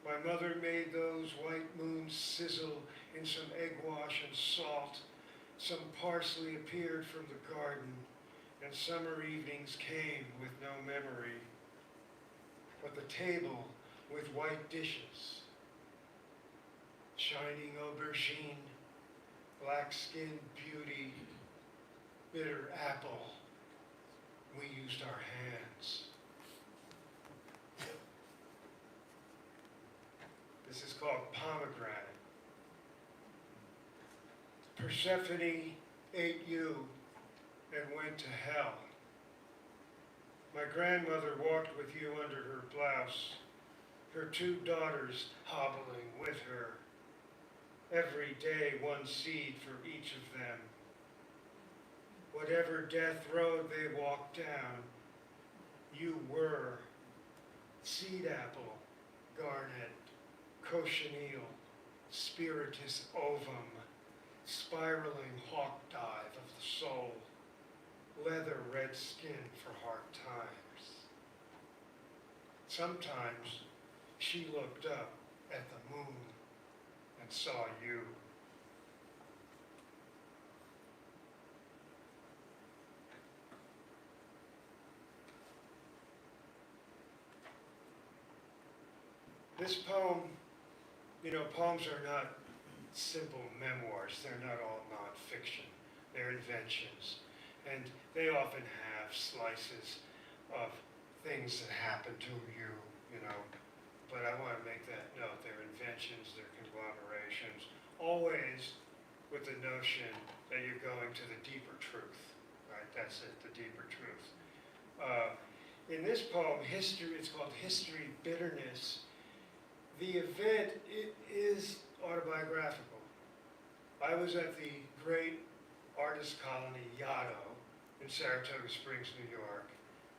My mother made those white moons sizzle in some egg wash and salt. Some parsley appeared from the garden, and summer evenings came with no memory. But the table with white dishes, shining aubergine, black-skinned beauty, bitter apple, we used our hands. This is called pomegranate. Persephone ate you and went to hell. My grandmother walked with you under her blouse, her 2 daughters hobbling with her. Every day one seed for each of them. Whatever death road they walked down, you were seed apple, garnet, cochineal, spiritus ovum, spiraling hawk dive of the soul, leather red skin for hard times. Sometimes she looked up at the moon and saw you. This poem, poems are not simple memoirs. They're not all nonfiction. They're inventions. And they often have slices of things that happen to you, But I want to make that note. They're inventions, they're conglomerations, always with the notion that you're going to the deeper truth, right? That's it, the deeper truth. In this poem, it's called History Bitterness. The event, it is autobiographical. I was at the great artist colony Yaddo in Saratoga Springs, New York,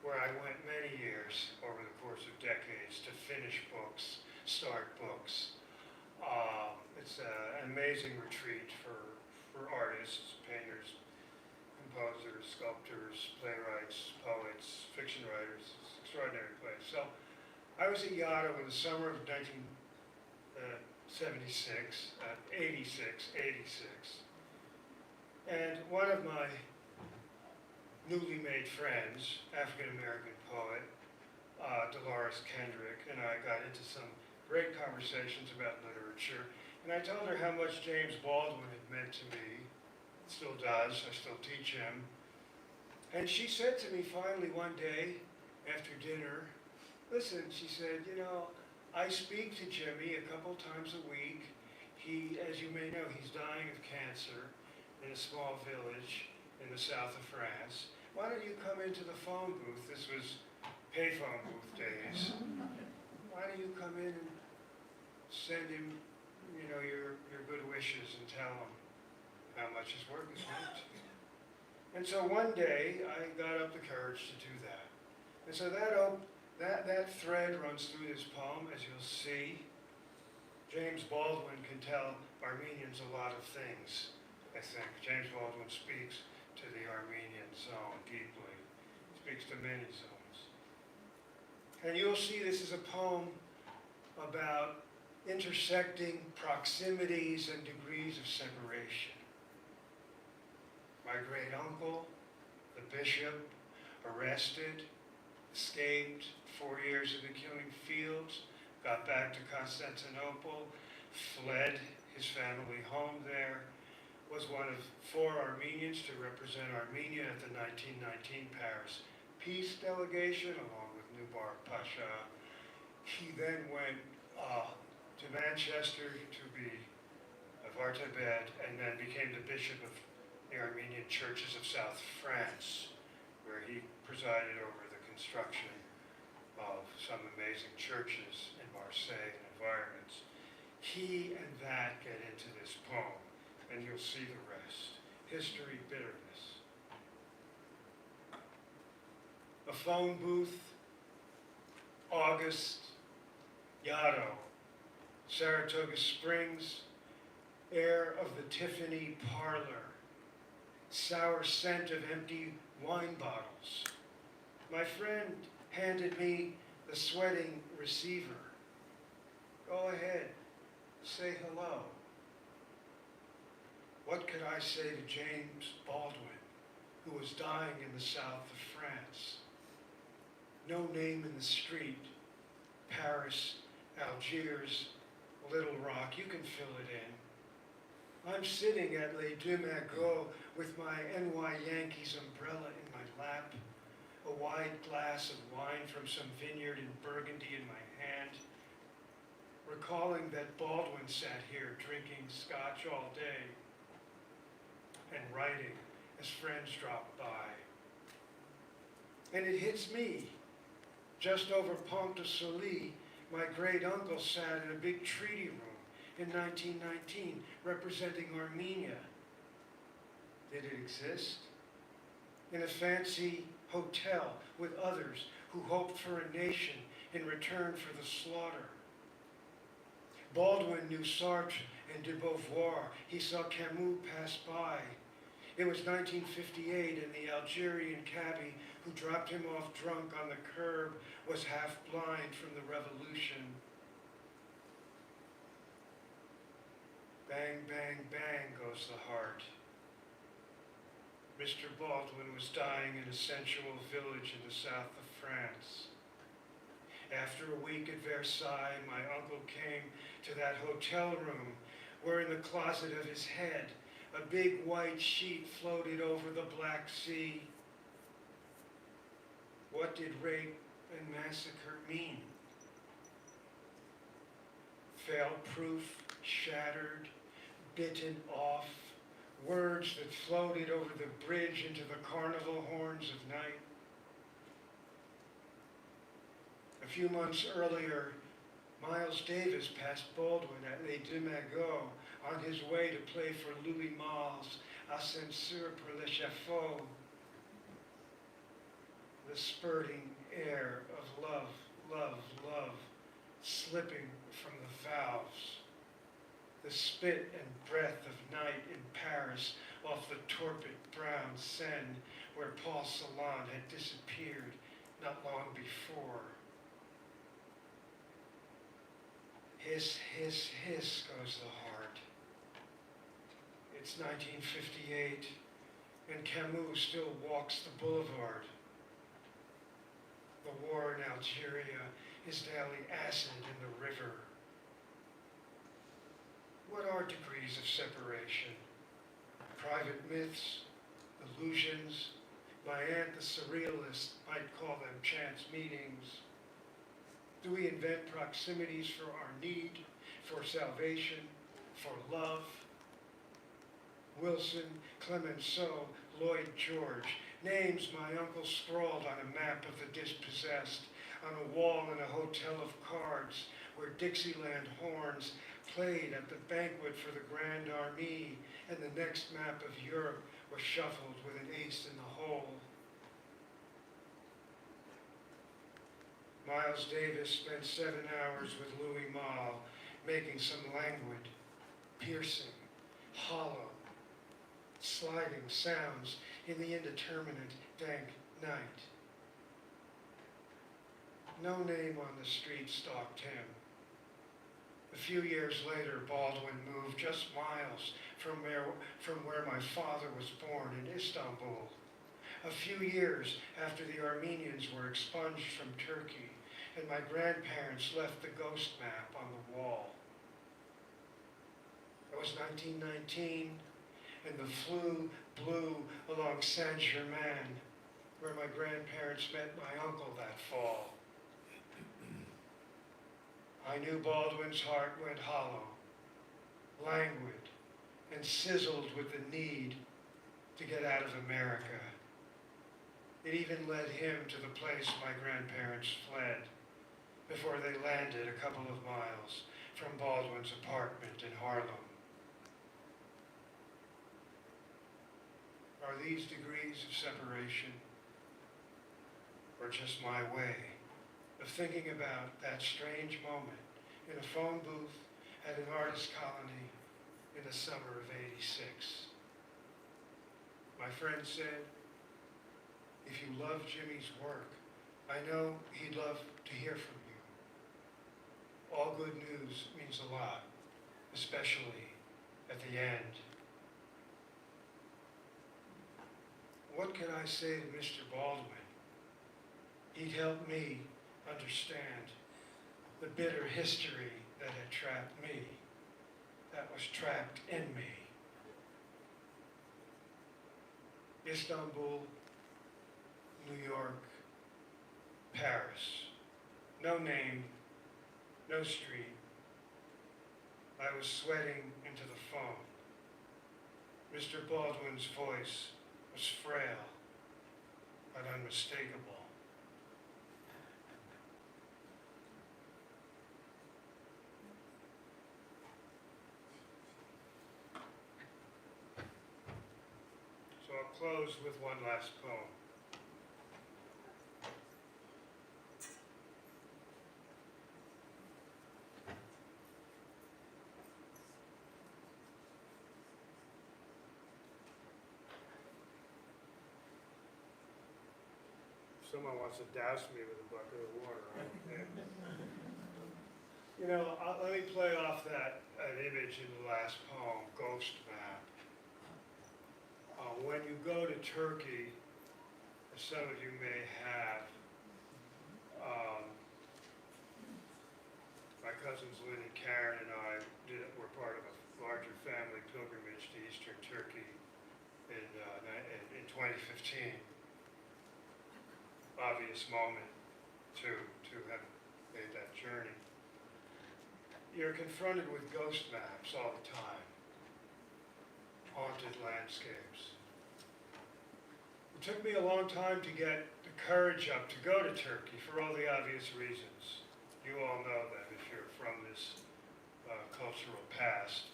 where I went many years over the course of decades to finish books, start books. It's an amazing retreat for artists, painters, composers, sculptors, playwrights, poets, fiction writers. It's an extraordinary place. So I was at Yaddo in the summer of 86, and one of my newly made friends, African-American poet, Dolores Kendrick, and I got into some great conversations about literature, and I told her how much James Baldwin had meant to me, still does, I still teach him, and she said to me finally one day after dinner, listen, she said, I speak to Jimmy a couple times a week. He, as you may know, he's dying of cancer in a small village in the south of France. Why don't you come into the phone booth? This was payphone booth days. Why don't you come in and send him, your good wishes and tell him how much his work has meant to you. And so one day, I got up the courage to do that. And so that thread runs through this poem, as you'll see. James Baldwin can tell Armenians a lot of things, I think. James Baldwin speaks to the Armenian zone deeply, speaks to many zones. And you'll see this is a poem about intersecting proximities and degrees of separation. My great uncle, the bishop, arrested, escaped 4 years of the killing fields, got back to Constantinople, fled his family home there, was one of 4 Armenians to represent Armenia at the 1919 Paris peace delegation, along with Nubar Pasha. He then went to Manchester to be a Vartabed, and then became the bishop of the Armenian churches of South France, where he presided over the construction of some amazing churches in Marseille and environments. He and that get into this poem, and you'll see the rest. History, bitterness. A phone booth, August, Yaddo, Saratoga Springs, air of the Tiffany parlor, sour scent of empty wine bottles. My friend handed me the sweating receiver. Go ahead, say hello. What could I say to James Baldwin, who was dying in the south of France? No name in the street. Paris, Algiers, Little Rock, you can fill it in. I'm sitting at Les Deux Magots with my NY Yankees umbrella in my lap, a wide glass of wine from some vineyard in Burgundy in my hand, recalling that Baldwin sat here drinking scotch all day and writing as friends dropped by. And it hits me. Just over Pont de Sully, my great uncle sat in a big treaty room in 1919, representing Armenia. Did it exist? In a fancy hotel with others who hoped for a nation in return for the slaughter. Baldwin knew Sartre and de Beauvoir. He saw Camus pass by. It was 1958, and the Algerian cabbie who dropped him off drunk on the curb was half blind from the revolution. Bang, bang, bang goes the heart. Mr. Baldwin was dying in a sensual village in the south of France. After a week at Versailles, my uncle came to that hotel room where in the closet of his head, a big white sheet floated over the Black Sea. What did rape and massacre mean? Fail-proof, shattered, bitten off, words that floated over the bridge into the carnival horns of night. A few months earlier, Miles Davis passed Baldwin at Les Deux Magots on his way to play for Louis Malle's Ascenseur pour l'échafaud. The spurting air of love, love, love, slipping from the valves. The spit and breath of night in Paris off the torpid brown Seine where Paul Celan had disappeared not long before. Hiss, hiss, hiss goes the heart. It's 1958, and Camus still walks the boulevard. The war in Algeria is daily acid in the river. What are degrees of separation? Private myths, illusions. My aunt, the surrealist, might call them chance meetings. Do we invent proximities for our need, for salvation, for love? Wilson, Clemenceau, Lloyd George, names my uncle scrawled on a map of the dispossessed, on a wall in a hotel of cards where Dixieland horns played at the banquet for the Grande Armée, and the next map of Europe was shuffled with an ace in the hole. Miles Davis spent 7 hours with Louis Malle making some languid, piercing, hollow, sliding sounds in the indeterminate, dank night. No name on the street stalked him. A few years later, Baldwin moved just miles from where my father was born in Istanbul. A few years after the Armenians were expunged from Turkey and my grandparents left the ghost map on the wall. It was 1919, and the flu blew along Saint-Germain, where my grandparents met my uncle that fall. I knew Baldwin's heart went hollow, languid, and sizzled with the need to get out of America. It even led him to the place my grandparents fled before they landed a couple of miles from Baldwin's apartment in Harlem. Are these degrees of separation, or just my way of thinking about that strange moment in a phone booth at an artist colony in the summer of '86? My friend said, if you love Jimmy's work, I know he'd love to hear from you. All good news means a lot, especially at the end. What can I say to Mr. Baldwin? He'd help me understand the bitter history that had trapped me, that was trapped in me. Istanbul, New York, Paris. No name, no street. I was sweating into the phone. Mr. Baldwin's voice was frail, but unmistakable. So I'll close with one last poem. Someone wants to douse me with a bucket of water. You know, let me play off that image in the last poem, Ghost Map. When you go to Turkey, as some of you may have, my cousins Lynn and Karen and I were part of a larger family pilgrimage to Eastern Turkey in 2015. Obvious moment to have made that journey. You're confronted with ghost maps all the time, haunted landscapes. It took me a long time to get the courage up to go to Turkey for all the obvious reasons. You all know that if you're from this cultural past.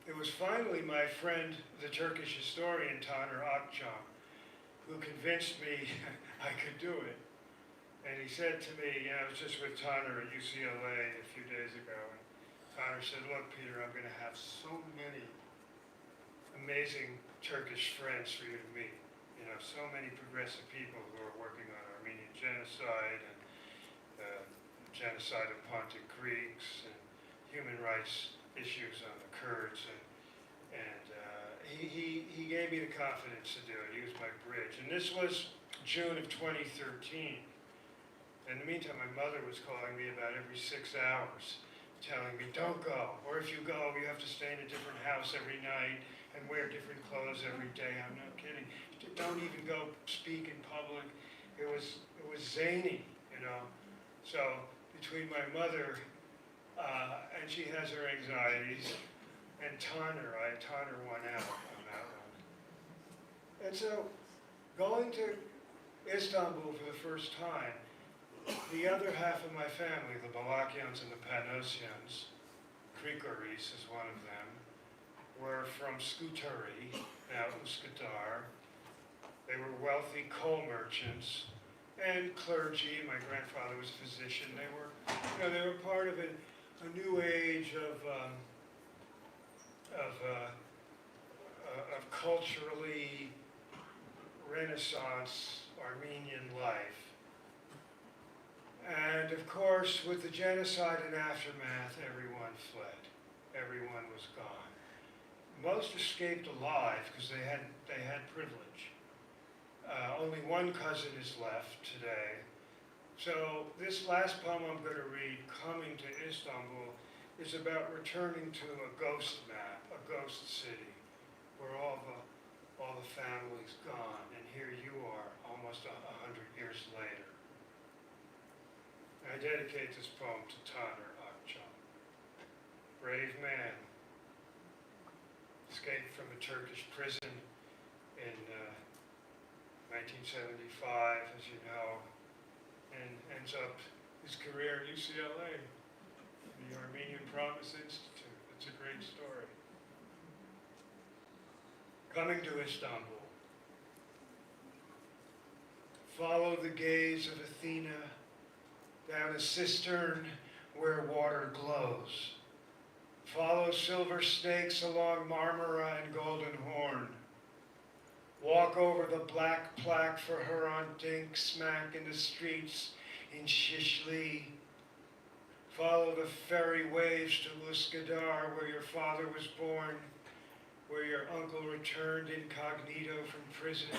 It was finally my friend, the Turkish historian Taner Akçam, who convinced me I could do it. And he said to me, I was just with Taner at UCLA a few days ago, and Taner said, look, Peter, I'm going to have so many amazing Turkish friends for you to meet. You know, so many progressive people who are working on Armenian Genocide and genocide of Pontic Greeks and human rights issues on the Kurds. He gave me the confidence to do it. He was my bridge. And this was June of 2013. In the meantime, my mother was calling me about every 6 hours, telling me, don't go. Or if you go, you have to stay in a different house every night and wear different clothes every day. I'm not kidding. Don't even go speak in public. It was zany, you know. So between my mother, and she has her anxieties, and Taner won out on that one. And so going to Istanbul for the first time, the other half of my family, the Balakians and the Panosians, Grigoris is one of them, were from Skutari, now Üsküdar. They were wealthy coal merchants and clergy. My grandfather was a physician. They were part of a new age of culturally Renaissance Armenian life. And of course, with the genocide and aftermath, everyone fled. Everyone was gone. Most escaped alive because they had privilege. Only one cousin is left today. So this last poem I'm going to read, Coming to Istanbul, is about returning to a ghost map, a ghost city, where all the family's gone, and here you are, almost 100 years later. I dedicate this poem to Taner Akçam. Brave man, escaped from a Turkish prison in 1975, as you know, and ends up his career at UCLA, the Armenian Promise Institute. It's a great story. Coming to Istanbul. Follow the gaze of Athena down a cistern where water glows. Follow silver snakes along Marmara and Golden Horn. Walk over the black plaque for Hrant Dink smack in the streets in Shishli. Follow the ferry waves to Uskadar, where your father was born, where your uncle returned incognito from prison.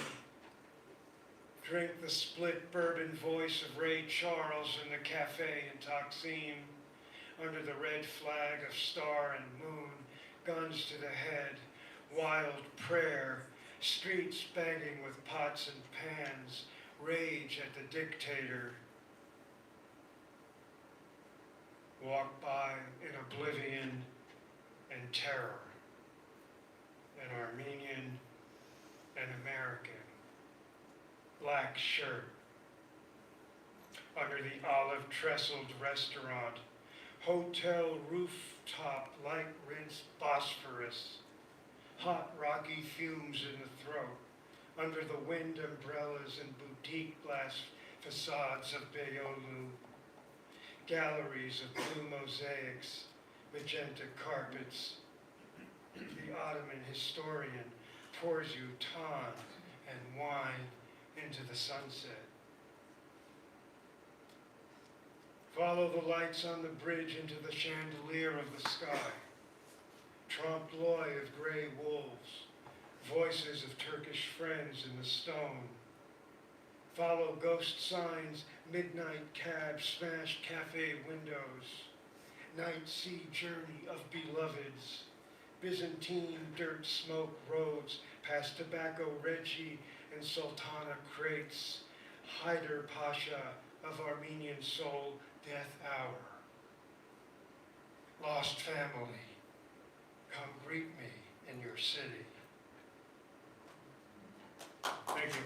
Drink the split bourbon voice of Ray Charles in the cafe in Taksim, under the red flag of star and moon, guns to the head, wild prayer, streets banging with pots and pans, rage at the dictator. Walk by in oblivion and terror, an Armenian and American, black shirt, under the olive trestled restaurant, hotel rooftop light rinse Bosphorus, hot rocky fumes in the throat, under the wind umbrellas and boutique glass facades of Beyoğlu, galleries of blue mosaics, magenta carpets. The Ottoman historian pours you tan and wine into the sunset. Follow the lights on the bridge into the chandelier of the sky. Trompe l'oeil of gray wolves, voices of Turkish friends in the stone. Follow ghost signs, midnight cabs, smashed cafe windows. Night sea journey of beloveds. Byzantine dirt smoke roads past Tobacco Reggie and Sultana crates. Hyder Pasha of Armenian soul, death hour. Lost family, come greet me in your city. Thank you.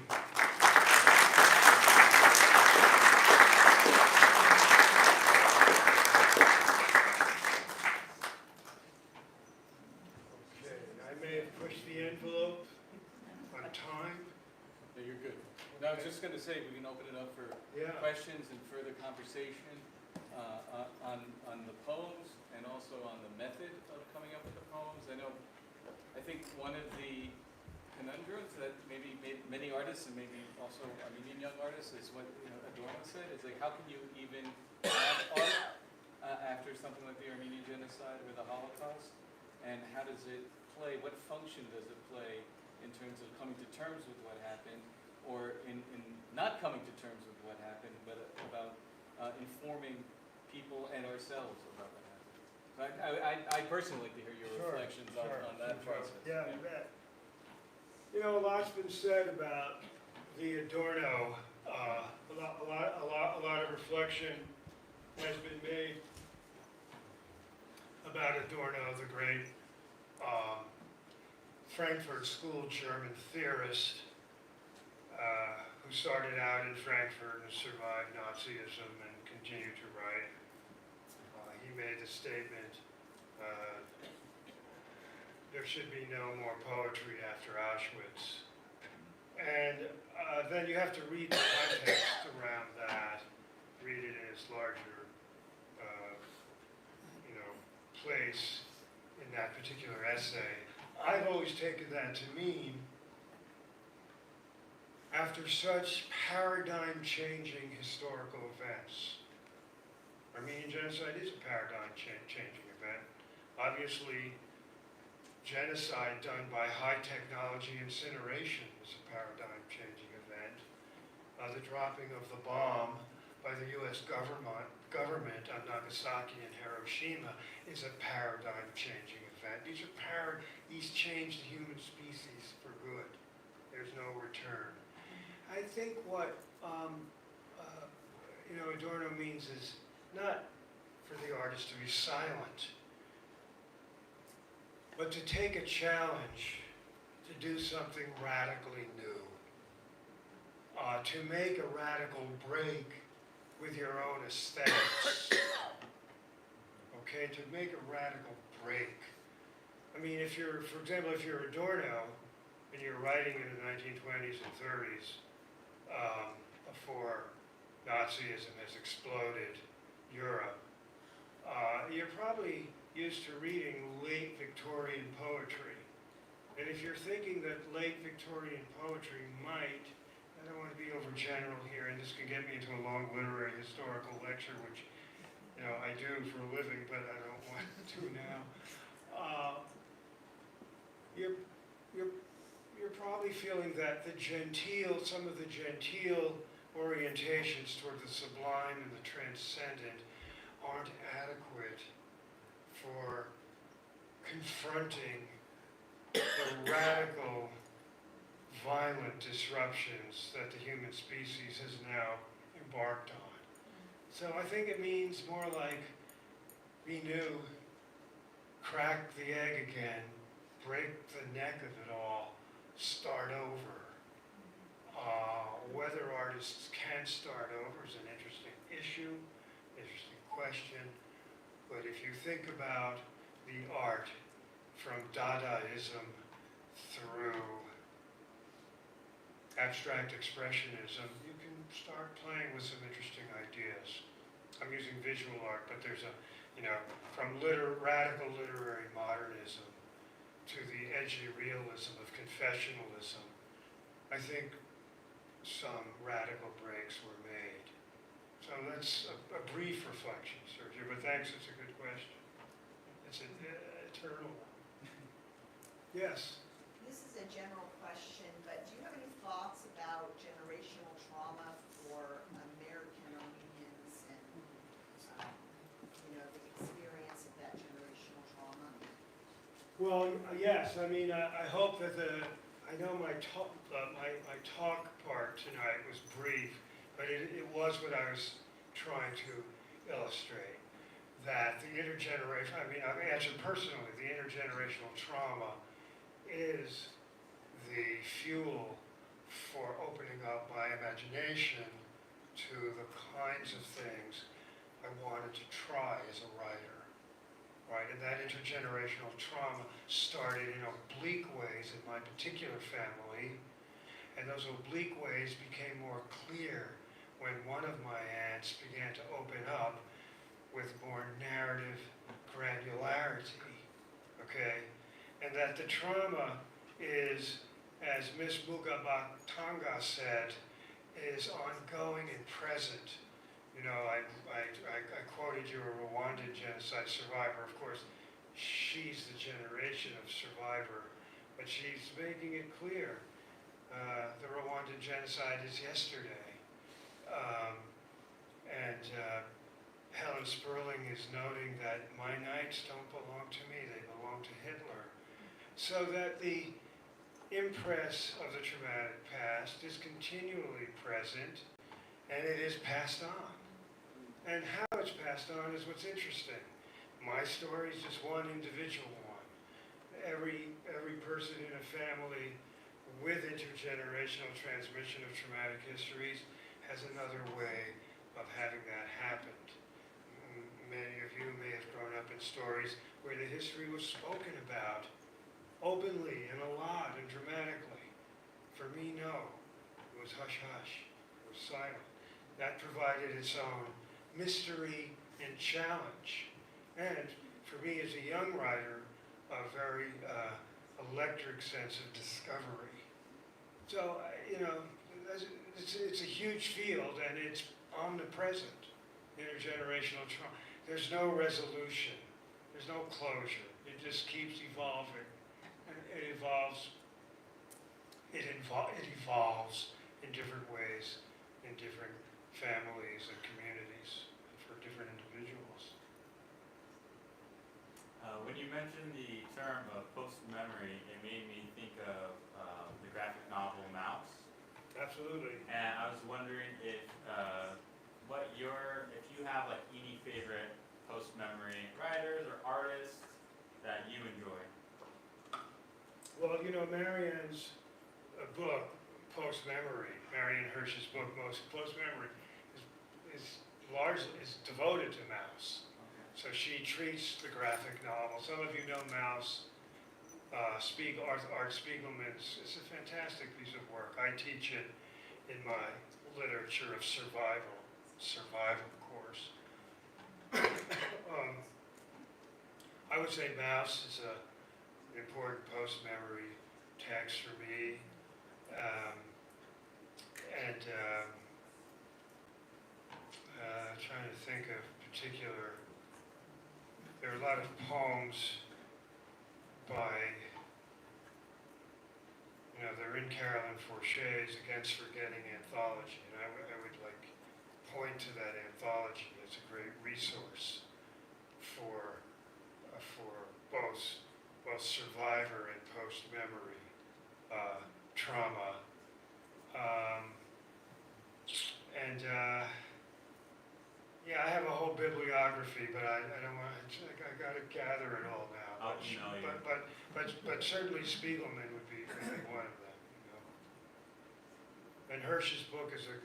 Okay, I may have pushed the envelope on time. No, you're good. No, I was just going to say, we can open it up for questions and further conversation on the poems and also on the method of coming up with the poems. I think one of the conundrums that maybe many artists and maybe also Armenian young artists is what Adorno said. It's like, how can you even have art after something like the Armenian Genocide or the Holocaust? And how does it play? What function does it play in terms of coming to terms with what happened, or in not coming to terms with what happened, but about informing people and ourselves about what happened? So I personally like to hear your reflections on that process. Yeah, you bet. A lot's been said about the Adorno. A lot of reflection has been made about Adorno, the great Frankfurt School German theorist who started out in Frankfurt and survived Nazism and continued to write. He made the statement, there should be no more poetry after Auschwitz. And then you have to read the context around that, read it in its larger place in that particular essay. I've always taken that to mean, after such paradigm-changing historical events, Armenian genocide is a paradigm-changing event. Obviously, genocide done by high-technology incineration is a paradigm-changing event. The dropping of the bomb by the U.S. government on Nagasaki and Hiroshima is a paradigm-changing event. These change the human species for good. There's no return. I think what Adorno means is not for the artist to be silent, but to take a challenge to do something radically new, to make a radical break with your own aesthetics. Okay, to make a radical break. I mean, for example, if you're Adorno and you're writing in the 1920s and 30s, before Nazism has exploded Europe, you're probably used to reading late Victorian poetry. And if you're thinking that late Victorian poetry might, I don't want to be overgeneral here, and this can get me into a long literary historical lecture, which I do for a living, but I don't want to now. You're probably feeling that some of the genteel orientations toward the sublime and the transcendent aren't adequate for confronting the radical, violent disruptions that the human species has now embarked on. So I think it means more like be new, crack the egg again, break the neck of it all, start over. Whether artists can start over is an interesting issue, interesting question. But if you think about the art from Dadaism through abstract expressionism, you can start playing with some interesting ideas. I'm using visual art, but there's from radical literary modernism to the edgy realism of confessionalism, I think some radical breaks were made. So that's a brief reflection, Sergio, but thanks, it's a good question. It's an eternal one. Yes? This is a general question, but do you have any thoughts about generational trauma for American Armenians and, the experience of that generational trauma? Well, yes. I mean, I hope that I know my talk part tonight was brief, but it was what I was trying to illustrate. That the intergenerational, I've answered personally, the intergenerational trauma is the fuel for opening up my imagination to the kinds of things I wanted to try as a writer. Right, and that intergenerational trauma started in oblique ways in my particular family, and those oblique ways became more clear when one of my aunts began to open up with more narrative granularity, okay? And that the trauma is, as Miss Mugabatanga said, is ongoing and present. I quoted you a Rwandan genocide survivor. Of course, she's the generation of survivor, but she's making it clear. The Rwandan genocide is yesterday. Helen Sperling is noting that my nights don't belong to me, they belong to Hitler. So that the impress of the traumatic past is continually present, and it is passed on. And how it's passed on is what's interesting. My story is just one individual one. Every person in a family with intergenerational transmission of traumatic histories has another way of having that happen. Many of you may have grown up in stories where the history was spoken about openly and a lot and dramatically. For me, no. It was hush-hush. It was silent. That provided its own mystery and challenge. And for me as a young writer, a very electric sense of discovery. So, it's a huge field, and it's omnipresent, intergenerational trauma. There's no resolution. There's no closure. It just keeps evolving. And it evolves in different ways, in different families and communities, for different individuals. When you mentioned the term of post-memory, it made me think of the graphic novel Mouse. Absolutely. And I was wondering if if you have like any favorite post-memory writers or artists that you enjoy. Well, Marianne's book, Post-Memory, Marianne Hirsch's book, Post-Memory, is devoted to Mouse. So she treats the graphic novel. Some of you know Mouse. Art Spiegelman's. It's a fantastic piece of work. I teach it in my literature of survival course. I would say Mouse is an important post-memory text for me. Trying to think of particular, there are a lot of poems by, they're in Carolyn Forcher's Against Forgetting anthology, and I would like point to that anthology as a great resource for both survivor and post-memory trauma. Yeah, I have a whole bibliography, but I don't want to. I got to gather it all now. I'll email you. But certainly Spiegelman would be one of them. And Hirsch's book is an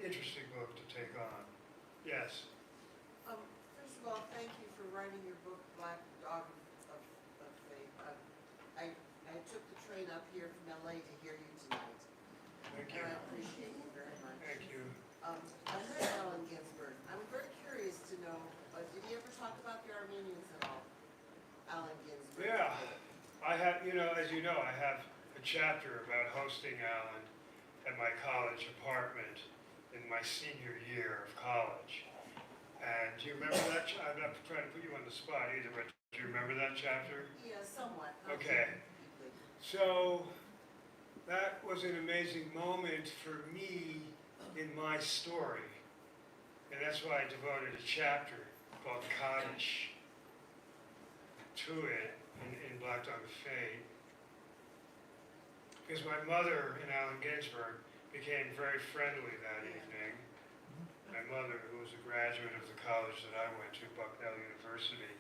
interesting book to take on. Yes. First of all, thank you for writing your book, Black Dog of Faith. I took the train up here from LA to hear you tonight. Thank you. And I appreciate you very much. Thank you. I heard Allen Ginsberg. I'm very curious to know, did he ever talk about the Armenians at all? Allen Ginsberg. Yeah. I have, as you know, I have a chapter about hosting Allen at my college apartment in my senior year of college. And do you remember that? I'm not trying to put you on the spot either, but do you remember that chapter? Yeah, somewhat. not Okay. deeply. So that was an amazing moment for me in my story. And that's why I devoted a chapter called Kaddish to it in Black Dog of Fate. Because my mother and Allen Ginsberg became very friendly that evening. My mother, who was a graduate of the college that I went to, Bucknell University,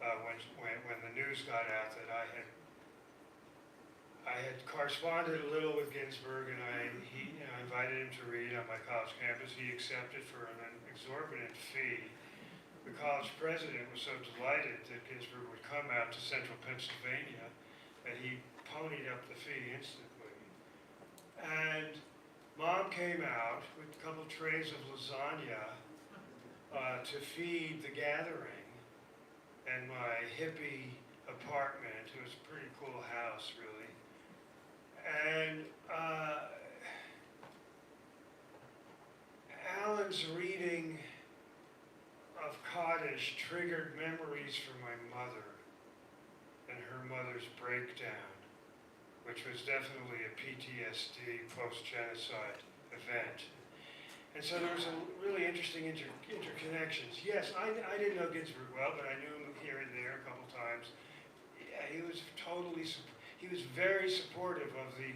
when the news got out that I had corresponded a little with Ginsberg, and I invited him to read on my college campus. He accepted for an exorbitant fee. The college president was so delighted that Ginsberg would come out to central Pennsylvania that he ponied up the fee instantly. And Mom came out with a couple trays of lasagna to feed the gathering. And my hippie apartment, it was a pretty cool house, really. And Allen's reading of Kaddish triggered memories for my mother and her mother's breakdown, which was definitely a PTSD post-genocide event. And so there was a really interesting interconnections. Yes, I didn't know Ginsberg well, but I knew him here and there a couple times. Yeah, he was very supportive of the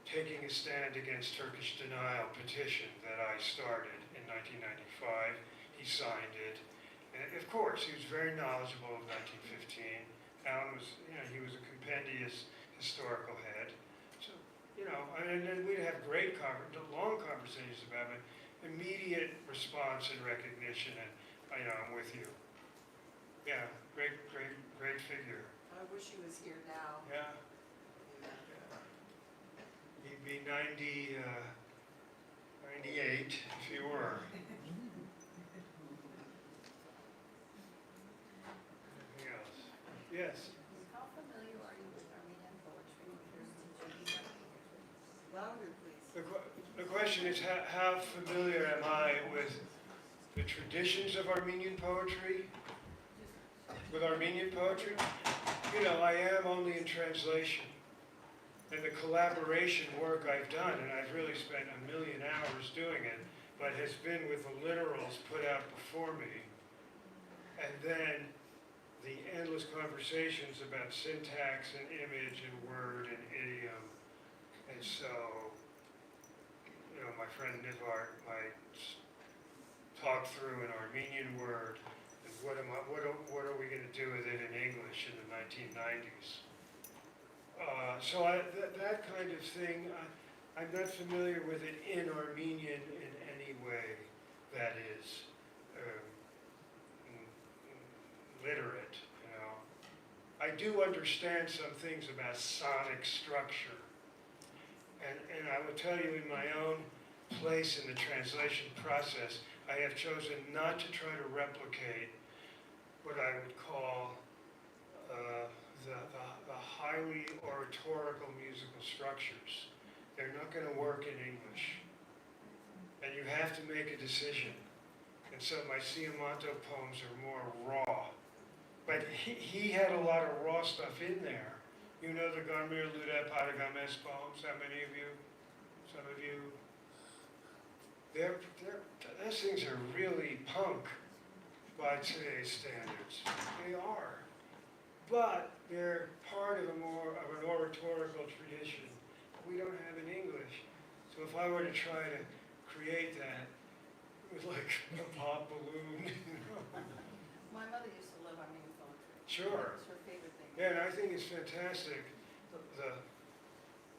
taking a stand against Turkish denial petition that I started in 1995. He signed it. And of course, he was very knowledgeable of 1915. Allen was, he was a compendious historical head. So, and then we'd have long conversations about it, immediate response and recognition, and, I'm with you. Yeah, great figure. I wish he was here now. Yeah. He'd be 98 if he were. Yes. How familiar are you with Armenian poetry in terms of teaching? Louder, please. The question is, how familiar am I with the traditions of Armenian poetry? With Armenian poetry? You know, I am only in translation. And the collaboration work I've done, and I've really spent 1 million hours doing it, but has been with the literals put out before me. And then the endless conversations about syntax and image and word and idiom. And so, you know, my friend Nivart might talk through an Armenian word, and what are we going to do with it in English in the 1990s? So that kind of thing, I'm not familiar with it in Armenian in any way that is literate, you know. I do understand some things about sonic structure. And I will tell you, in my own place in the translation process, I have chosen not to try to replicate what I would call the highly oratorical musical structures. They're not going to work in English. And you have to make a decision. And so my Siamato poems are more raw. But he had a lot of raw stuff in there. You know the Garmir Luda Padagames poems? How many of you? Some of you? Those things are really punk by today's standards. They are. But they're part of an oratorical tradition we don't have in English. So if I were to try to create that with like a pop balloon, you know. My mother used to love Armenian poetry. Sure. It was her favorite thing. Yeah, and I think it's fantastic. The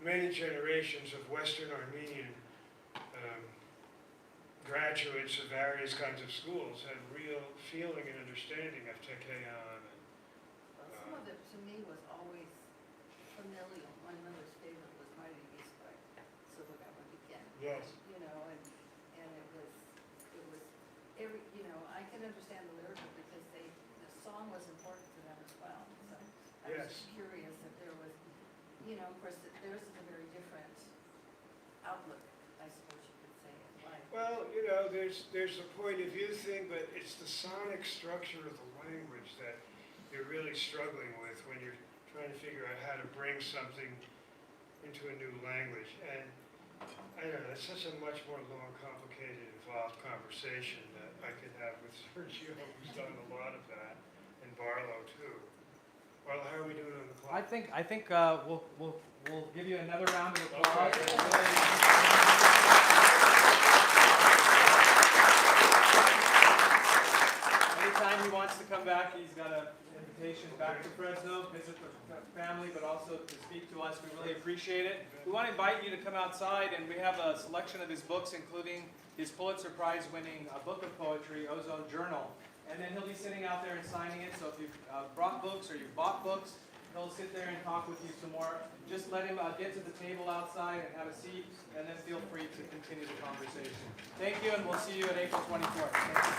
many generations of Western Armenian graduates of various kinds of schools had real feeling and understanding of Tekeyan. Some of it, to me, was always familial. My mother's favorite was Mighty Beast by Silver Balakian. Yes. You know, and it was every, you know, I can understand the lyrical because the song was important to them as well. So I was Yes. just curious if there was, you know, of course, theirs is a very different outlook, I suppose you could say, in life. Well, you know, there's the point of view thing, but it's the sonic structure of the language that you're really struggling with when you're trying to figure out how to bring something into a new language. And I don't know, it's such a much more long, complicated, involved conversation that I could have with Sergio, who's done a lot of that, and Barlow too. Barlow, how are we doing on the clock? I think we'll give you another round of applause. Anytime he wants to come back, he's got an invitation back to Fresno, visit the family, but also to speak to us. We really appreciate it. We want to invite you to come outside, and we have a selection of his books, including his Pulitzer Prize winning book of poetry, Ozone Journal. And then he'll be sitting out there and signing it. So if you've brought books or you've bought books, he'll sit there and talk with you some more. Just let him get to the table outside and have a seat, and then feel free to continue the conversation. Thank you, and we'll see you at April 24th. Thank you.